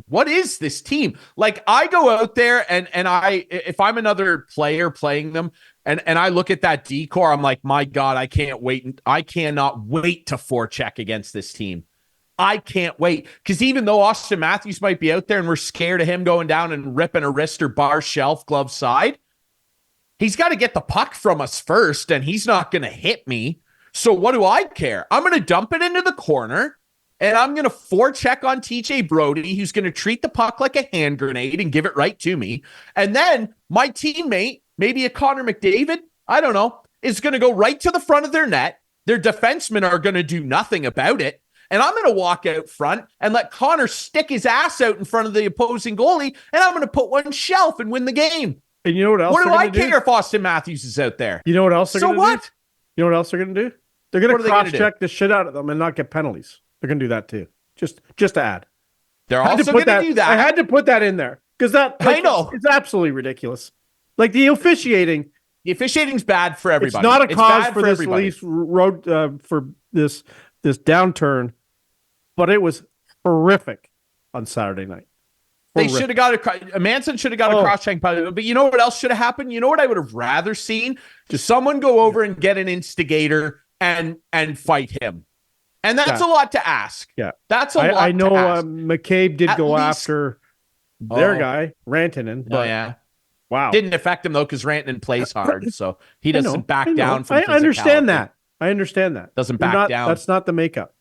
what is this team? Like, I go out there and if I'm another player playing them and I look at that decor, I'm like, my God, I cannot wait to forecheck against this team. I can't wait. Because even though Austin Matthews might be out there and we're scared of him going down and ripping a wrist or bar shelf glove side, he's got to get the puck from us first, and he's not going to hit me. So what do I care? I'm going to dump it into the corner, and I'm going to forecheck on TJ Brody, who's going to treat the puck like a hand grenade and give it right to me. And then my teammate, maybe a Connor McDavid, I don't know, is going to go right to the front of their net. Their defensemen are going to do nothing about it. And I'm going to walk out front and let Connor stick his ass out in front of the opposing goalie, and I'm going to put one shelf and win the game. And you know what else? What do I care if Austin Matthews is out there? You know what else they're going to do? You know what else they're going to do? They're going to cross-check the shit out of them and not get penalties. They're going to do that too. Just to add. They're also going to do that. I had to put that in there because I know it's absolutely ridiculous. Like, the officiating. The officiating's bad for everybody. It's not a cause for this Leafs road for this downturn, but it was horrific on Saturday night. They should have got Manson should have got a cross-check, but you know what else should have happened? You know what I would have rather seen? Just someone go over and get an instigator and fight him. And that's a lot to ask. Yeah. That's a lot I know to ask. McCabe did go after their guy, Rantanen. But, wow. Didn't affect him, though, because Rantanen plays hard, so he doesn't back down from I understand that. Doesn't back down. That's not the makeup.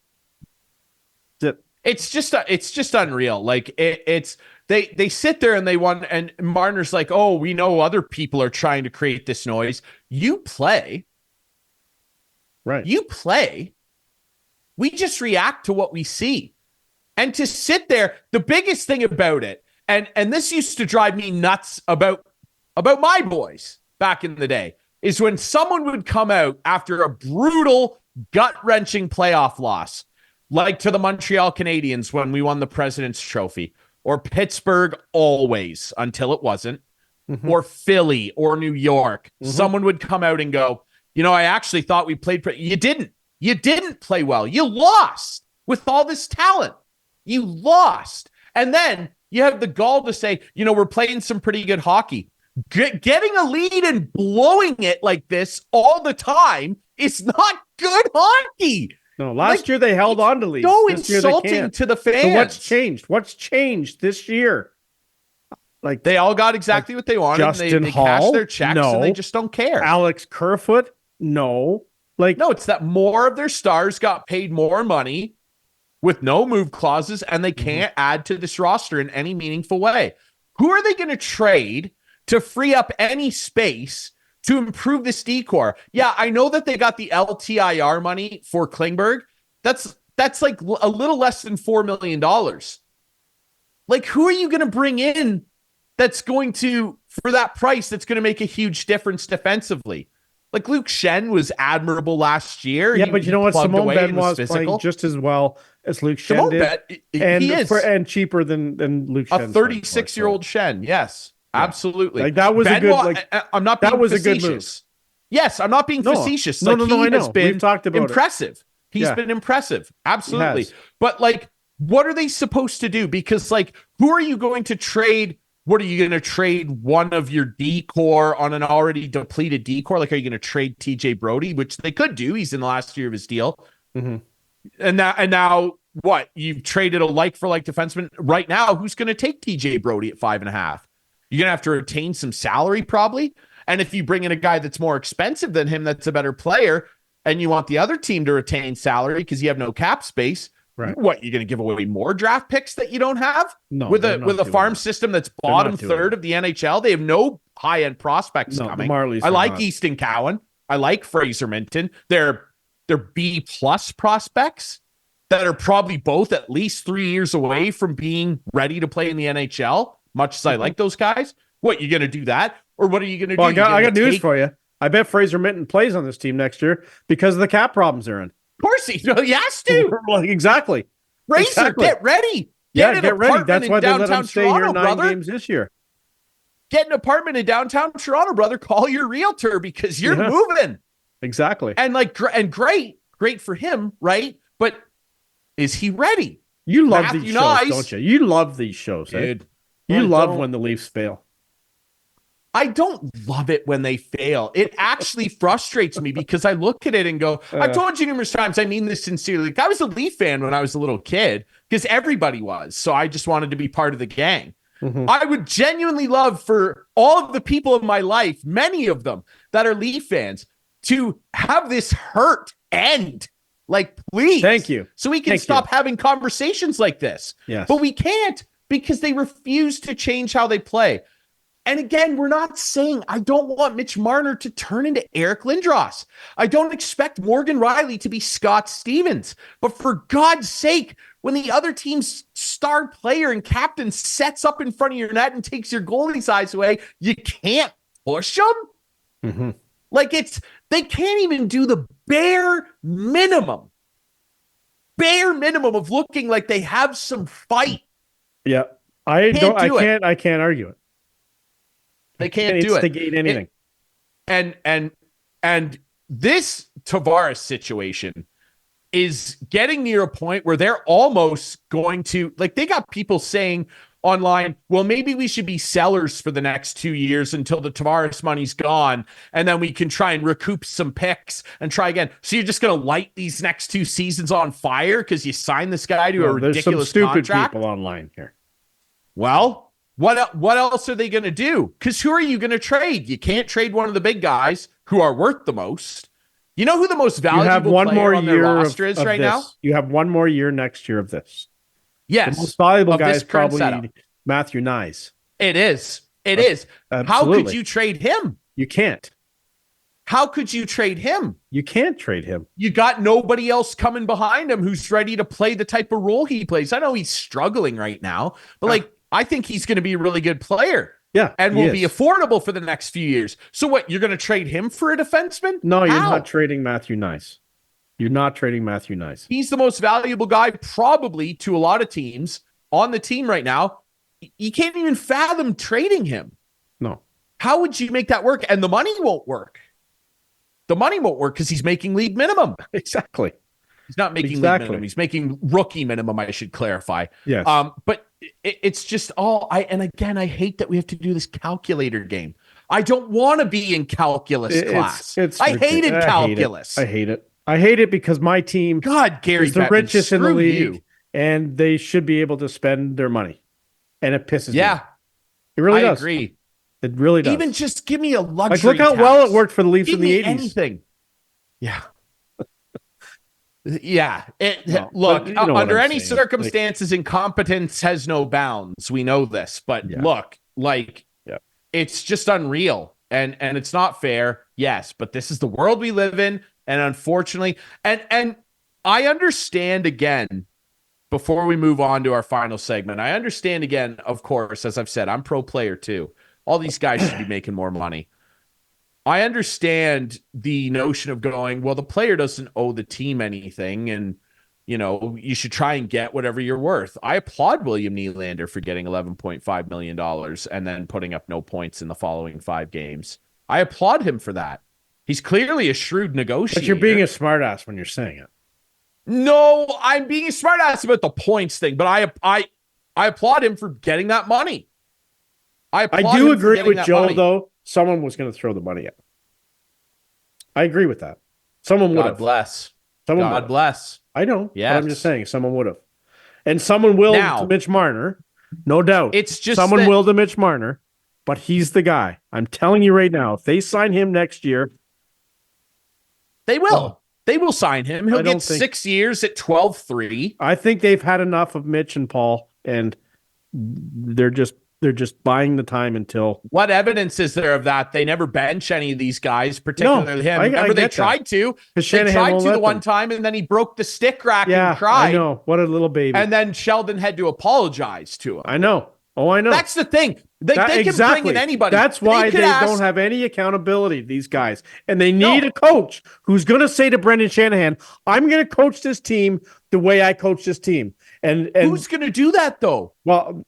It's just unreal. Like, it's they sit there and they want, and Marner's like, oh, we know other people are trying to create this noise. You play. Right. You play. We just react to what we see. And to sit there, the biggest thing about it, and this used to drive me nuts about my boys back in the day, is when someone would come out after a brutal, gut-wrenching playoff loss, like to the Montreal Canadiens when we won the President's Trophy, or Pittsburgh always until it wasn't, or Philly or New York. Someone would come out and go, I actually thought we played. You didn't. You didn't play well. You lost with all this talent. You lost. And then you have the gall to say, we're playing some pretty good hockey. Getting a lead and blowing it like this all the time is not good hockey. No, last year they held on to leads. So insulting to the fans. So what's changed? What's changed this year? Like they all got exactly what they wanted. Justin they Hall, cashed their checks no. and they just don't care. Alex Kerfoot, no. No, it's that more of their stars got paid more money with no move clauses, and they can't add to this roster in any meaningful way. Who are they going to trade to free up any space to improve this decor? Yeah, I know that they got the LTIR money for Klingberg. That's like a little less than $4 million. Like, who are you going to bring in that's going to, for that price, that's going to make a huge difference defensively? Like Luke Shen was admirable last year. Yeah, but you know what? Simone Benoit was playing just as well as Luke Shen did. He is. And cheaper than Luke Shen. A 36-year-old Shen, yes. Yeah. Absolutely. Like that was Benoit, a good I'm not being that was facetious. A good move. Yes, I'm not being facetious. No, I know. Has been We've talked about impressive. It. He's been impressive. Absolutely. But like, what are they supposed to do? Because like, who are you going to trade? What are you going to trade one of your decor on an already depleted decor? Like, are you going to trade TJ Brody, which they could do? He's in the last year of his deal. And now what? You've traded a like-for-like defenseman right now. Who's going to take TJ Brody at 5.5? You're going to have to retain some salary probably. And if you bring in a guy that's more expensive than him, that's a better player, and you want the other team to retain salary because you have no cap space, right? What, you're going to give away more draft picks that you don't have? No, with a farm system that's bottom third of the NHL. They have no high-end prospects coming. I like Easton Cowan. I like Fraser Minton. They're B+ prospects that are probably both at least 3 years away from being ready to play in the NHL. Much as I like those guys, what, you going to do that? Or what are you going to do? I got news for you. I bet Fraser Minton plays on this team next year because of the cap problems they're in. Of course he has to. Exactly. Fraser, get ready. Get ready. That's why they let him stay here 9 games this year. Get an apartment in downtown Toronto, brother. Call your realtor because you're moving. Exactly. And great for him, right? But is he ready? You love these shows, don't you? You love these shows, dude. You love when the Leafs fail. I don't love it when they fail. It actually frustrates me because I look at it and go, I've told you numerous times, I mean this sincerely. Like, I was a Leaf fan when I was a little kid because everybody was. So I just wanted to be part of the gang. I would genuinely love for all of the people in my life, many of them that are Leaf fans, to have this hurt end. Like, please. Thank you. So we can stop having conversations like this. Yes. But we can't because they refuse to change how they play. And again, we're not saying I don't want Mitch Marner to turn into Eric Lindros. I don't expect Morgan Riley to be Scott Stevens. But for God's sake, when the other team's star player and captain sets up in front of your net and takes your goalie's eyes away, you can't push them. Like, they can't even do the bare minimum of looking like they have some fight. Yeah. I can't argue it. They can't do it. Instigate anything. And this Tavares situation is getting near a point where they're almost going to, like, they got people saying online, well, maybe we should be sellers for the next 2 years until the Tavares money's gone, and then we can try and recoup some picks and try again. So you're just going to light these next 2 seasons on fire because you signed this guy to a ridiculous there's some stupid contract? People online here. Well, what else are they going to do? Because who are you going to trade? You can't trade one of the big guys who are worth the most. You know who the most valuable player on their roster is right now? You have one more year next year of this. Yes. The most valuable guy is probably Matthew Nyes. It is. It is. Absolutely. How could you trade him? You can't. How could you trade him? You can't trade him. You got nobody else coming behind him who's ready to play the type of role he plays. I know he's struggling right now, but I think he's going to be a really good player. Yeah. And will be affordable for the next few years. So what, you're going to trade him for a defenseman? No, you're not trading Matthew Nice. You're not trading Matthew Nice. He's the most valuable guy probably to a lot of teams on the team right now. You can't even fathom trading him. No. How would you make that work? And the money won't work. The money won't work because he's making league minimum. Exactly. He's not making league minimum. He's making rookie minimum, I should clarify. Yes. But it's just and again, I hate that we have to do this calculator game. I don't want to be in calculus class. I hated calculus. I hate it. I hate it because my team Gary is the richest in the league, and they should be able to spend their money. And it pisses me off. It really does. I agree. It really does. Even just give me a luxury look how well it worked for the Leafs in the 80s. Anything. Yeah. Yeah. Look, under any circumstances, incompetence has no bounds. We know this, but it's just unreal and it's not fair. Yes, but this is the world we live in. And unfortunately, and I understand again, before we move on to our final segment, I understand again, of course, as I've said, I'm pro player too. All these guys should be making more money. I understand the notion of going, well, the player doesn't owe the team anything, and you should try and get whatever you're worth. I applaud William Nylander for getting $11.5 million and then putting up no points in the following 5 games. I applaud him for that. He's clearly a shrewd negotiator. But you're being a smartass when you're saying it. No, I'm being a smartass about the points thing, but I applaud him for getting that money. I do agree with Joe, though. Someone was going to throw the money at him. I agree with that. Someone would have. God bless. God bless. I know. Yeah, I'm just saying someone would have. And someone will to Mitch Marner. No doubt. It's just someone will to Mitch Marner, but he's the guy. I'm telling you right now, if they sign him next year, they will. They will sign him. He'll get 6 years at 12-3. I think they've had enough of Mitch and Paul, and they're just buying the time until. What evidence is there of that? They never bench any of these guys, particularly him. Remember, they tried to. They tried to the one time, and then he broke the stick rack and cried. I know. What a little baby. And then Sheldon had to apologize to him. I know. Oh, I know. That's the thing. They can bring in anybody. That's why they don't have any accountability, these guys. And they need a coach who's going to say to Brendan Shanahan, I'm going to coach this team the way I coach this team. And who's going to do that, though? Well,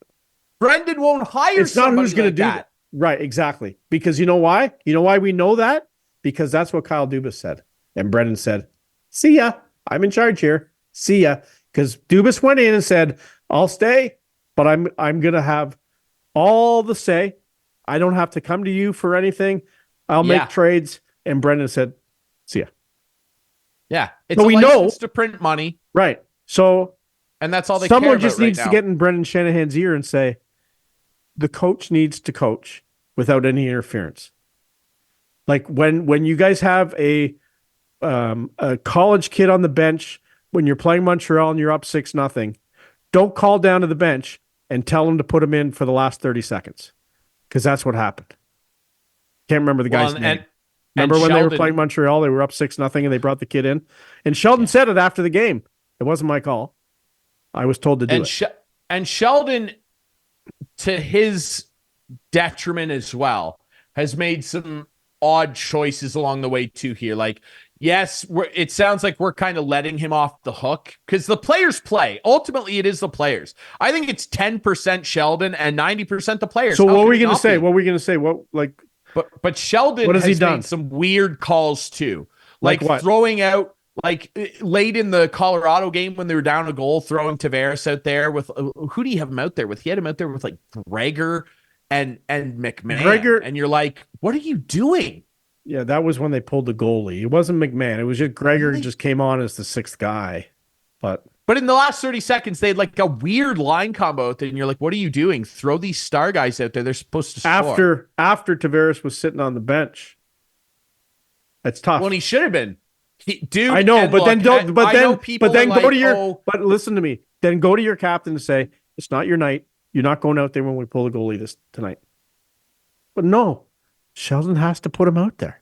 Brendan won't hire it's not who's going to do that. Right, exactly. Because you know why? You know why we know that? Because that's what Kyle Dubas said. And Brendan said, see ya. I'm in charge here. See ya. Because Dubas went in and said, I'll stay, but I'm going to have all the say. I don't have to come to you for anything. I'll make trades. And Brendan said, see ya. Yeah. It's a license to print money. Right. So, and that's all they someone care about just needs right to get in Brendan Shanahan's ear and say, the coach needs to coach without any interference. Like when you guys have a college kid on the bench, when you're playing Montreal and you're up 6-0, don't call down to the bench and tell him to put him in for the last 30 seconds. Because that's what happened. Can't remember the guy's name. Remember when they were playing Montreal, they were up 6-0 and they brought the kid in? And Sheldon said it after the game. It wasn't my call. I was told to do it. And Sheldon, to his detriment as well, has made some odd choices along the way too here. Like, yes, it sounds like we're kind of letting him off the hook because the players play. Ultimately, it is the players. I think it's 10% Sheldon and 90% the players. So what were we going to say? What were we going to say? But Sheldon has made some weird calls too. Like throwing out, like late in the Colorado game when they were down a goal, throwing Tavares out there with who do you have him out there with? He had him out there with like Gregor and McMahon. Gregor, and you're like, what are you doing? Yeah, that was when they pulled the goalie. It wasn't McMahon. It was just Gregor just came on as the 6th guy. But in the last 30 seconds, they had like a weird line combo out there, and you're like, what are you doing? Throw these star guys out there. They're supposed to score. After Tavares was sitting on the bench. That's tough. Well, he should have been. I know, but then go to your. But listen to me. Then go to your captain and say, it's not your night. You're not going out there when we pull the goalie tonight. But no, Sheldon has to put him out there.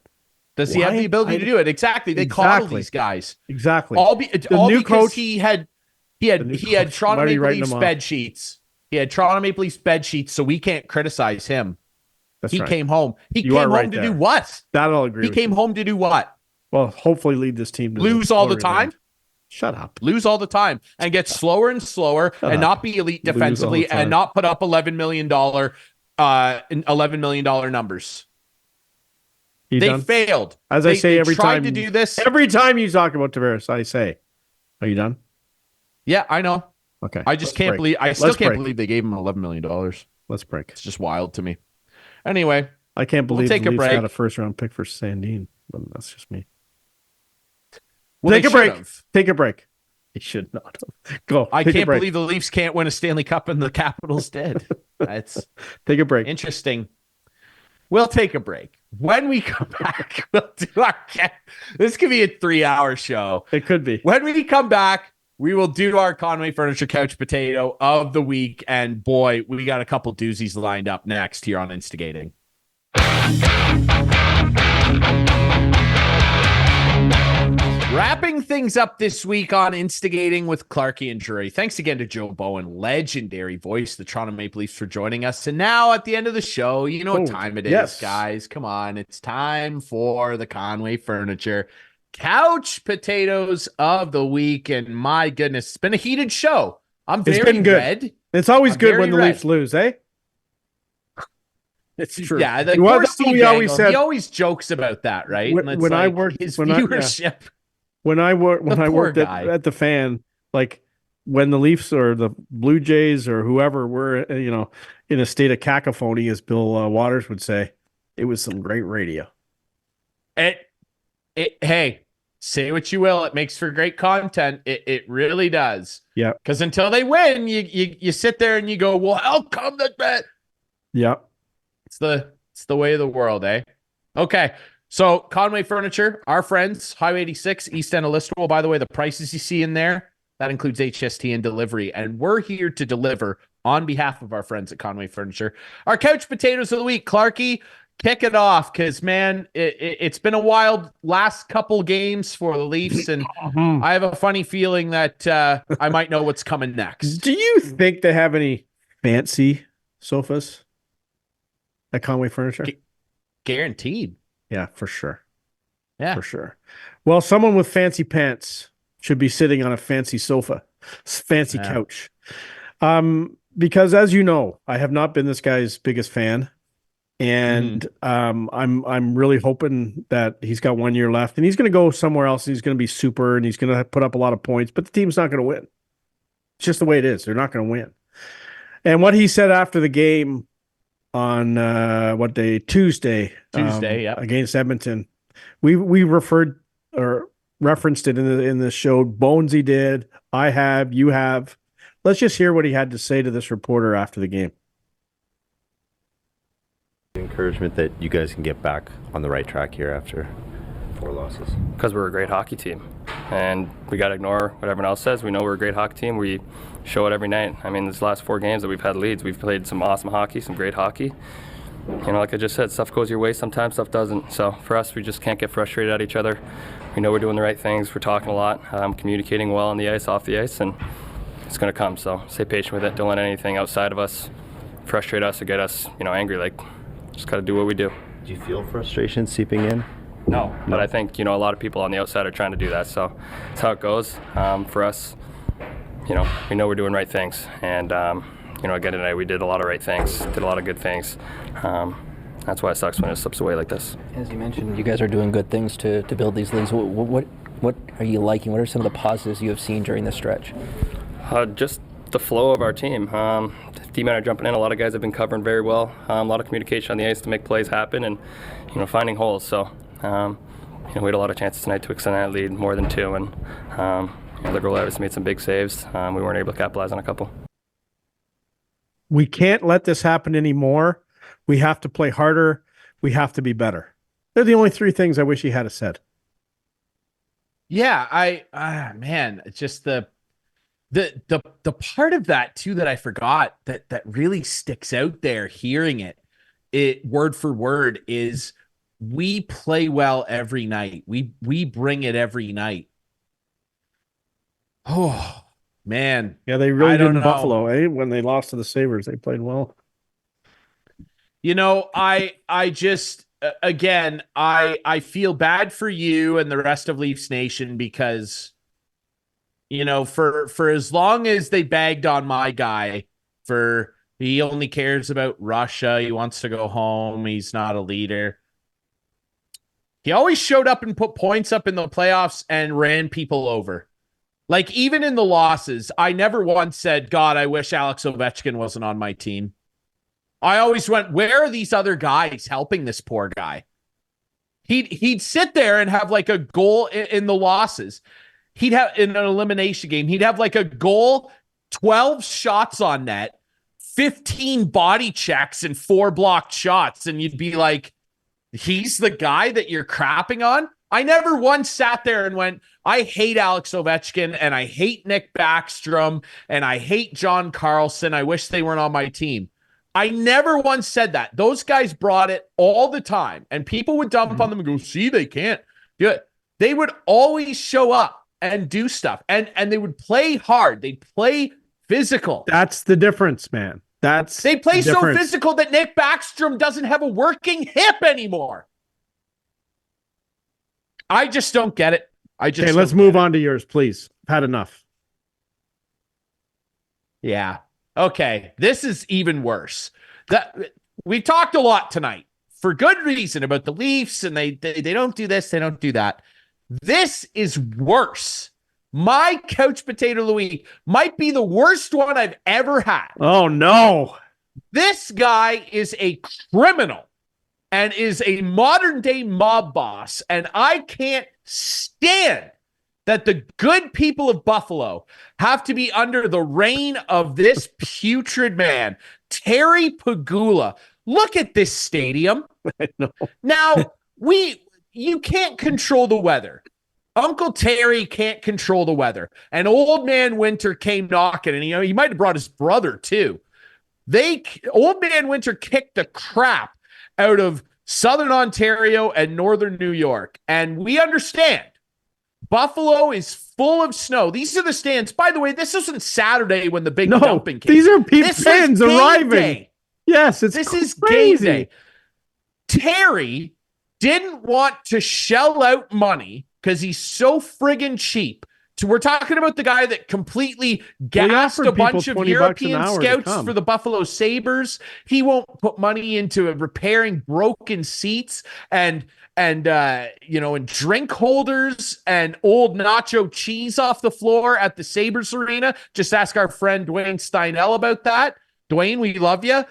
Does he have the ability to do it? Exactly. They coddle these guys. Exactly. All new because coach, he had Toronto Maple Leafs bed sheets. He had Toronto Maple Leafs bed sheets, so we can't criticize him. He came home. He came home to do what? That I'll agree. He came home to do what? Well, hopefully lead this team to lose all the time. Shut up. Lose all the time and get slower and slower and not be elite defensively and not put up $11 million numbers. They failed. As I say every time to do this. Every time you talk about Tavares, I say, "Are you done?" Yeah, I know. Okay. I just can't believe. I still can't believe they gave him $11 million. Let's break. It's just wild to me. Anyway, I can't believe the Leafs got a first-round pick for Sandin, but that's just me. Well, take a break. Take a break. He should not have. Go. I can't believe the Leafs can't win a Stanley Cup and the Capitals did. That's take a break. Interesting. We'll take a break. When we come back, we'll do our. This could be a 3-hour show. It could be. When we come back, we will do our Conway Furniture Couch Potato of the week. And boy, we got a couple doozies lined up next here on Instigating. Wrapping things up this week on Instigating with Clarkey and Drury. Thanks again to Joe Bowen, legendary voice, the Toronto Maple Leafs, for joining us. And now at the end of the show, you know what time it is, guys. Come on. It's time for the Conway Furniture Couch Potatoes of the week. And my goodness, it's been a heated show. It's been good. Red. It's always good when the Leafs lose, eh? It's true. Yeah, the he always jokes about that, right? When I worked his viewership. When I worked at the Fan, like when the Leafs or the Blue Jays or whoever were, in a state of cacophony, as Bill Waters would say, it was some great radio. Hey, say what you will, it makes for great content. It really does. Yeah. Because until they win, you sit there and you go, well, how come that? Yeah. It's the way of the world, eh? Okay. So Conway Furniture, our friends, Highway 86, East End of Listowel. By the way, the prices you see in there, that includes HST and delivery. And we're here to deliver on behalf of our friends at Conway Furniture. Our couch potatoes of the week. Clarkey, kick it off, because, man, it's been a wild last couple games for the Leafs, and I have a funny feeling that I might know what's coming next. Do you think they have any fancy sofas at Conway Furniture? Guaranteed. Yeah, for sure. Yeah. For sure. Well, someone with fancy pants should be sitting on a fancy sofa, fancy couch. Because as you know, I have not been this guy's biggest fan. And I'm really hoping that he's got 1 year left and he's going to go somewhere else. And he's going to be super and he's going to put up a lot of points, but the team's not going to win. It's just the way it is. They're not going to win. And what he said after the game on what day? Tuesday, against Edmonton. We referred or referenced it in the show. Bonesy did. I have. You have. Let's just hear what he had to say to this reporter after the game. Encouragement that you guys can get back on the right track here after 4 losses. Because we're a great hockey team, and we got to ignore what everyone else says. We know we're a great hockey team. We show it every night. I mean, these last 4 games that we've had leads, we've played some awesome hockey, some great hockey. Like I just said, stuff goes your way sometimes, stuff doesn't. So for us, we just can't get frustrated at each other. We know we're doing the right things. We're talking a lot, communicating well on the ice, off the ice, and it's going to come. So stay patient with it. Don't let anything outside of us frustrate us or get us, angry. Just got to do what we do. Do you feel frustration seeping in? No, but I think, a lot of people on the outside are trying to do that. So that's how it goes. For us, we know we're doing right things. And, again tonight we did a lot of right things, did a lot of good things. That's why it sucks when it slips away like this. As you mentioned, you guys are doing good things to build these leagues. What are you liking? What are some of the positives you have seen during this stretch? Just the flow of our team. D-men are jumping in. A lot of guys have been covering very well. A lot of communication on the ice to make plays happen and, finding holes. So, we had a lot of chances tonight to extend that lead, more than 2. And the goalies made some big saves. We weren't able to capitalize on a couple. We can't let this happen anymore. We have to play harder. We have to be better. They're the only 3 things I wish he had said. Yeah, man, just the part of that too that I forgot that really sticks out there hearing it word for word is we play well every night. We bring it every night. Oh, man. Yeah, they really did in know. Buffalo, eh? When they lost to the Sabres, they played well. You know, I just again, I feel bad for you and the rest of Leafs Nation because, you know, for as long as they bagged on my guy for he only cares about Russia, he wants to go home, he's not a leader. He always showed up and put points up in the playoffs and ran people over. Like, even in the losses, I never once said, God, I wish Alex Ovechkin wasn't on my team. I always went, where are these other guys helping this poor guy? He'd sit there and have like a goal in the losses. He'd have in an elimination game, he'd have like a goal, 12 shots on net, 15 body checks and 4 blocked shots. And you'd be like, he's the guy that you're crapping on? I never once sat there and went, I hate Alex Ovechkin and I hate Nick Backstrom and I hate John Carlson. I wish they weren't on my team. I never once said that. Those guys brought it all the time, and people would dump on them and go, see, they can't do it. They would always show up and do stuff, and they would play hard. They'd play physical. That's the difference, man. They play so physical that Nick Backstrom doesn't have a working hip anymore. I just don't get it. Okay, let's move on to yours, please. I've had enough. Yeah. Okay, this is even worse. We talked a lot tonight for good reason about the Leafs, and they don't do this, they don't do that. This is worse. My couch potato of the week might be the worst one I've ever had. Oh, no. This guy is a criminal and is a modern-day mob boss, and I can't stand that the good people of Buffalo have to be under the reign of this putrid man, Terry Pegula. Look at this stadium. I know. Now, you can't control the weather. Uncle Terry can't control the weather. And Old Man Winter came knocking, and he might have brought his brother too. Old Man Winter kicked the crap out of Southern Ontario and Northern New York. And we understand. Buffalo is full of snow. These are the stands. By the way, this isn't Saturday when the big dumping came. These are fans arriving. Day. Yes, this is game day. Terry didn't want to shell out money because he's so friggin' cheap. So we're talking about the guy that completely gassed a bunch of European scouts for the Buffalo Sabres. He won't put money into repairing broken seats and drink holders and old nacho cheese off the floor at the Sabres arena. Just ask our friend Dwayne Steinell about that. Dwayne, we love you.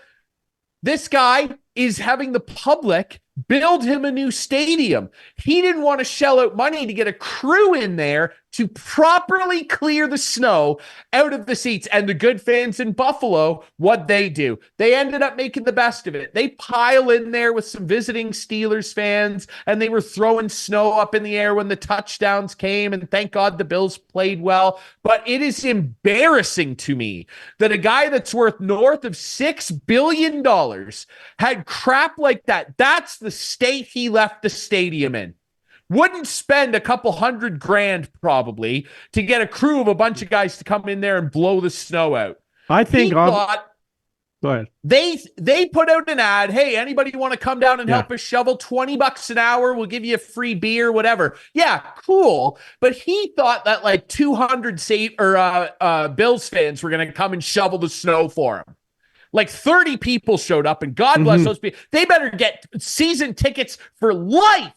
This guy is having the public build him a new stadium. He didn't want to shell out money to get a crew in there to properly clear the snow out of the seats. And the good fans in Buffalo, what they do, they ended up making the best of it. They pile in there with some visiting Steelers fans, and they were throwing snow up in the air when the touchdowns came. And thank God the Bills played well. But it is embarrassing to me that a guy that's worth north of $6 billion had crap like that. That's the state he left the stadium in. Wouldn't spend a couple $100,000 probably to get a crew of a bunch of guys to come in there and blow the snow out. I think go ahead. They put out an ad. Hey, anybody want to come down and help us shovel? $20 an hour. We'll give you a free beer, whatever. Yeah, cool. But he thought that like 200 Bills fans were going to come and shovel the snow for him. Like 30 people showed up, and God bless those people. They better get season tickets for life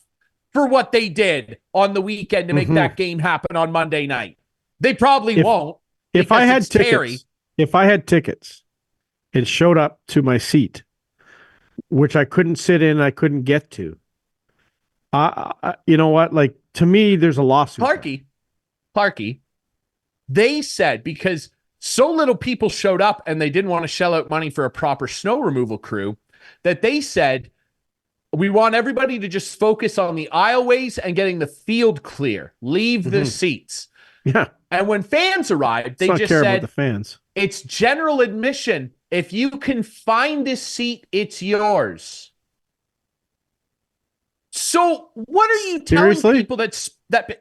for what they did on the weekend to make that game happen on Monday night. They probably won't. If I had tickets and showed up to my seat, which I couldn't sit in, I couldn't get to, you know what? Like, to me, there's a lawsuit. Clarkey, they said because so little people showed up and they didn't want to shell out money for a proper snow removal crew that they said, we want everybody to just focus on the aisleways and getting the field clear. Leave the seats. Yeah. And when fans arrived, they just said, about the fans. It's general admission. If you can find this seat, it's yours. So what are you telling people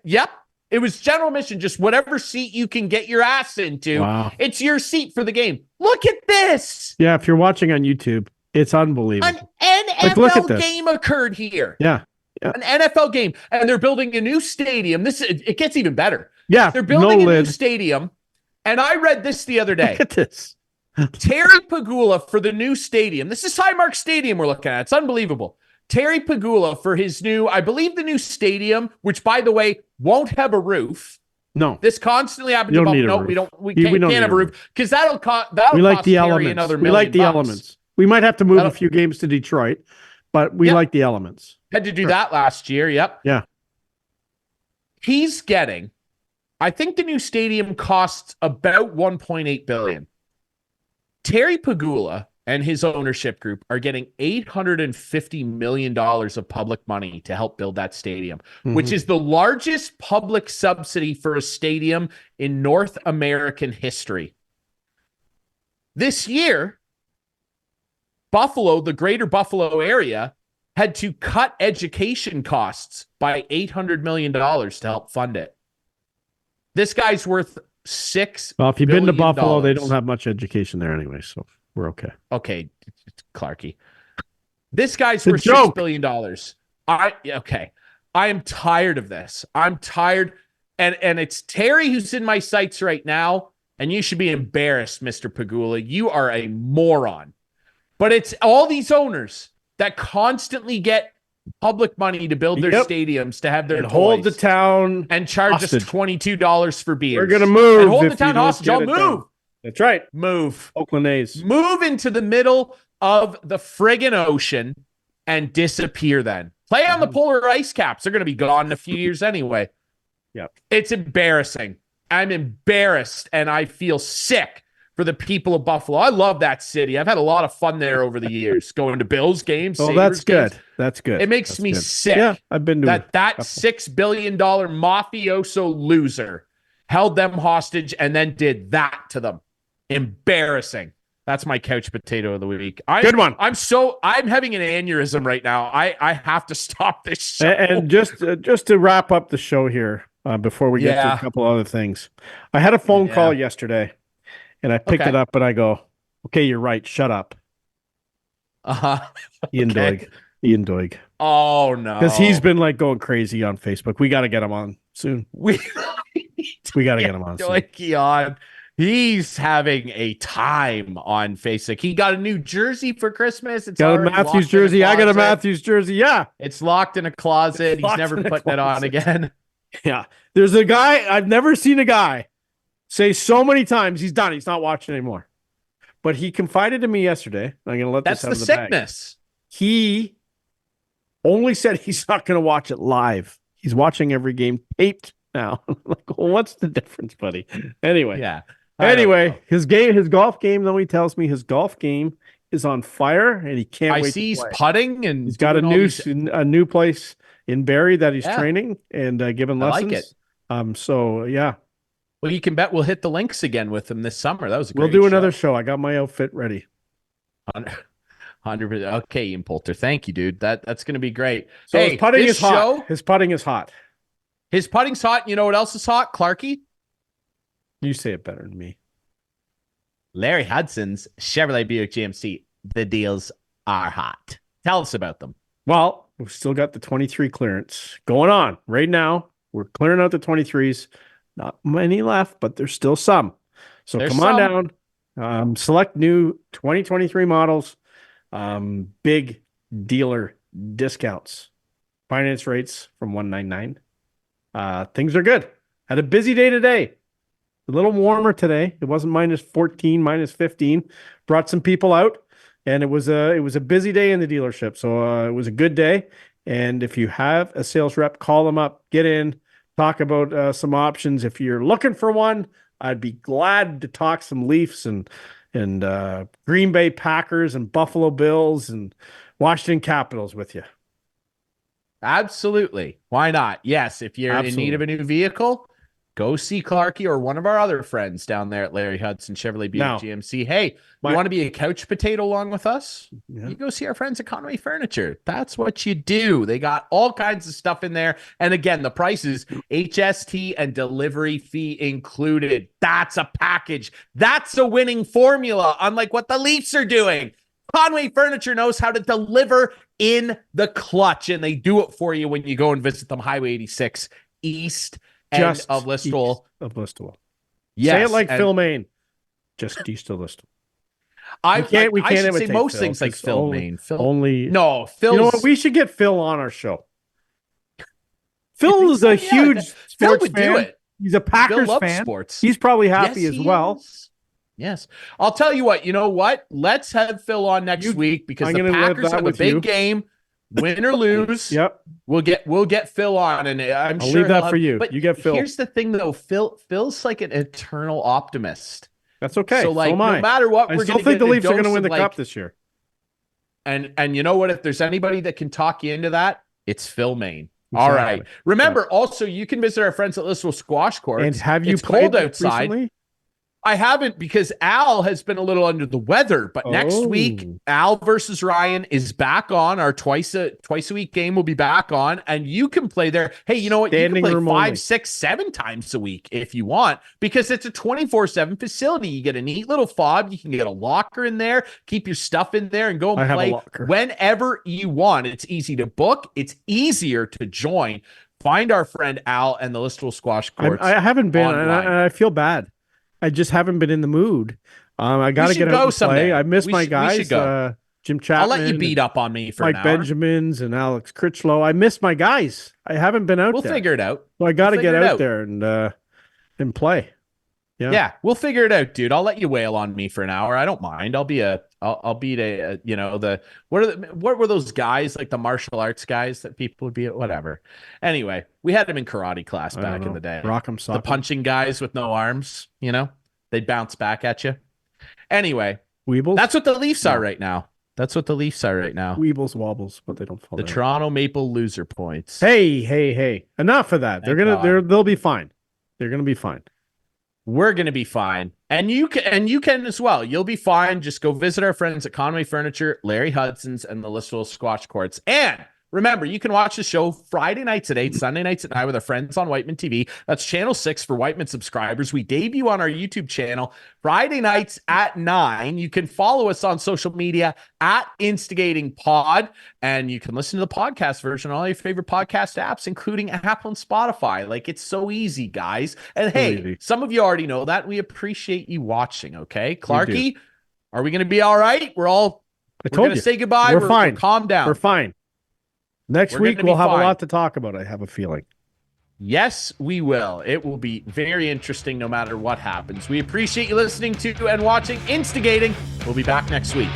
yep, it was general admission, just whatever seat you can get your ass into. Wow. It's your seat for the game. Look at this. Yeah, if you're watching on YouTube, it's unbelievable. An NFL game occurred here. Yeah. An NFL game. And they're building a new stadium. It gets even better. Yeah. They're building a new stadium. And I read this the other day. Look at this. Terry Pegula for the new stadium. This is Highmark Stadium we're looking at. It's unbelievable. Terry Pegula for his new, I believe the new stadium, which by the way, won't have a roof. No. This constantly happens. You don't need a no, roof. we can't have a roof because that'll cost Terry another $1 million. We like the elements. We might have to move a few games to Detroit, but we like the elements. Had to do that last year. Yep. Yeah. He's getting, I think the new stadium costs about $1.8 billion. Terry Pegula and his ownership group are getting $850 million of public money to help build that stadium, which is the largest public subsidy for a stadium in North American history. This year, Buffalo, the greater Buffalo area, had to cut education costs by $800 million to help fund it. This guy's worth $6 Well, if you've been to Buffalo, billion. they don't have much education there anyway, so we're okay. Okay, Clarkey. This guy's worth $6 billion. Okay. I am tired of this. I'm tired. And it's Terry who's in my sights right now, and you should be embarrassed, Mr. Pegula. You are a moron. But it's all these owners that constantly get public money to build their stadiums to have their toys hold the town and charge us $22 for beers. We're gonna move. And hold the town hostage. I'll move. Done. That's right. Move. Oakland A's. Move into the middle of the friggin' ocean and disappear then. Play on the polar ice caps. They're going to be gone in a few years anyway. Yep. It's embarrassing. I'm embarrassed and I feel sick for the people of Buffalo. I love that city. I've had a lot of fun there over the years, going to Bills games. Oh, Sabres that's good. games. That's good. It makes me sick. Yeah, I've been to that $6 billion mafioso loser held them hostage and then did that to them. Embarrassing. That's my couch potato of the week. Good one. I'm having an aneurysm right now. I have to stop this show. And just to wrap up the show here, before we get to a couple other things, I had a phone call yesterday, and I picked it up, and I go, "Okay, you're right. Shut up." Ian Doig. Oh no, because he's been like going crazy on Facebook. We got to get him on soon. We got to get him on soon. He's having a time on Facebook. He got a new jersey for Christmas. It's got a Matthews jersey. I got a Matthews jersey. Yeah. It's locked in a closet. He's never putting it on again. Yeah. There's a guy, I've never seen a guy say so many times he's done. He's not watching anymore. But he confided to me yesterday. I'm going to let this out of the bag. That's the sickness. He only said he's not going to watch it live. He's watching every game taped now. I'm like, well, what's the difference, buddy? Anyway. Yeah. Anyway, his golf game, though, he tells me his golf game is on fire and he can't wait to play. He's putting and he's got a new place in Barrie that he's training and giving lessons. I like it. So yeah. Well, you can bet we'll hit the links again with him this summer. That was a great We'll do another show. I got my outfit ready. 100%. Okay, Ian Poulter. Thank you, dude. That's going to be great. So his putting is hot. His putting is hot. His putting's hot. You know what else is hot? Clarkey? You say it better than me. Larry Hudson's Chevrolet Buick GMC. The deals are hot. Tell us about them. Well, we've still got the 23 clearance going on right now. We're clearing out the 23s. Not many left, but there's still some. So come on down. Select new 2023 models. Big dealer discounts. Finance rates from $199. Things are good. Had a busy day today. A little warmer today. It wasn't minus 14, minus 15. Brought some people out, and it was a busy day in the dealership. So it was a good day. And if you have a sales rep, call them up, get in, talk about some options. If you're looking for one, I'd be glad to talk some Leafs and Green Bay Packers and Buffalo Bills and Washington Capitals with you. Absolutely. Why not? Yes. If you're in need of a new vehicle, go see Clarkey or one of our other friends down there at Larry Hudson Chevrolet Buick GMC. Hey, you want to be a couch potato along with us? Yeah. You go see our friends at Conway Furniture. That's what you do. They got all kinds of stuff in there. And again, the prices, HST and delivery fee included. That's a package. That's a winning formula, unlike what the Leafs are doing. Conway Furniture knows how to deliver in the clutch, and they do it for you when you go and visit them. Highway 86 East end of Listowel. Yes, say it like Phil Maine. Just east of Listowel. I should say most Phil, things like Phil Maine. Phil. You know what? We should get Phil on our show. Phil is a huge sports fan. Do it. He's a Packers fan. Sports. He's probably happy as well. Yes. I'll tell you what. You know what? Let's have Phil on next week because the Packers have a big game. Win or lose, yep. We'll get Phil on, and I'll leave that for you. But you get Phil. Here's the thing, though. Phil's like an eternal optimist. That's okay. So, like, no matter what, I still think the Leafs are going to win the cup this year. And you know what? If there's anybody that can talk you into that, it's Phil Maine. All right. Remember, also, you can visit our friends at Listowel Squash Courts. And have you it's played cold outside? Recently? I haven't because Al has been a little under the weather, but next week, Al versus Ryan is back on. Our twice a week game will be back on, and you can play there. Hey, you know what? You can play 5, 6, 7 times a week if you want, because it's a 24/7 facility. You get a neat little fob. You can get a locker in there, keep your stuff in there, and go and play whenever you want. It's easy to book. It's easier to join. Find our friend Al and the Listowel Squash Courts. I haven't been, and I feel bad. I just haven't been in the mood. I got to get out and play. I miss my guys, Jim Chapman. I'll let you beat up on me for Mike Benjamins and Alex Critchlow. I miss my guys. I haven't been out there. We'll figure it out. So I got to get out there and play. Yeah, we'll figure it out, dude. I'll let you wail on me for an hour. I don't mind. I'll beat what were those guys, like the martial arts guys that people would be at? Whatever. Anyway, we had them in karate class back in the day. Rock'em sock'em. The punching guys with no arms, they'd bounce back at you. Anyway, Weebles? That's what the Leafs are right now. Weebles wobbles, but they don't fall. The Toronto Maple loser points. Hey. Enough of that. They'll be fine. They're gonna be fine. We're going to be fine. And you can as well. You'll be fine. Just go visit our friends at Conway Furniture, Larry Hudson's, and the Listowel Squash Courts. And remember, you can watch the show Friday nights at 8, Sunday nights at 9 with our friends on Whiteman TV. That's Channel 6 for Whiteman subscribers. We debut on our YouTube channel Friday nights at 9. You can follow us on social media at Instigating Pod, and you can listen to the podcast version on all your favorite podcast apps, including Apple and Spotify. Like, it's so easy, guys. And hey, some of you already know that. We appreciate you watching, okay? Clarkey, are we going to be all right? We're going to say goodbye. We're fine. Calm down. We're fine. Next week, we'll have a lot to talk about, I have a feeling. Yes, we will. It will be very interesting no matter what happens. We appreciate you listening to and watching Instigating. We'll be back next week.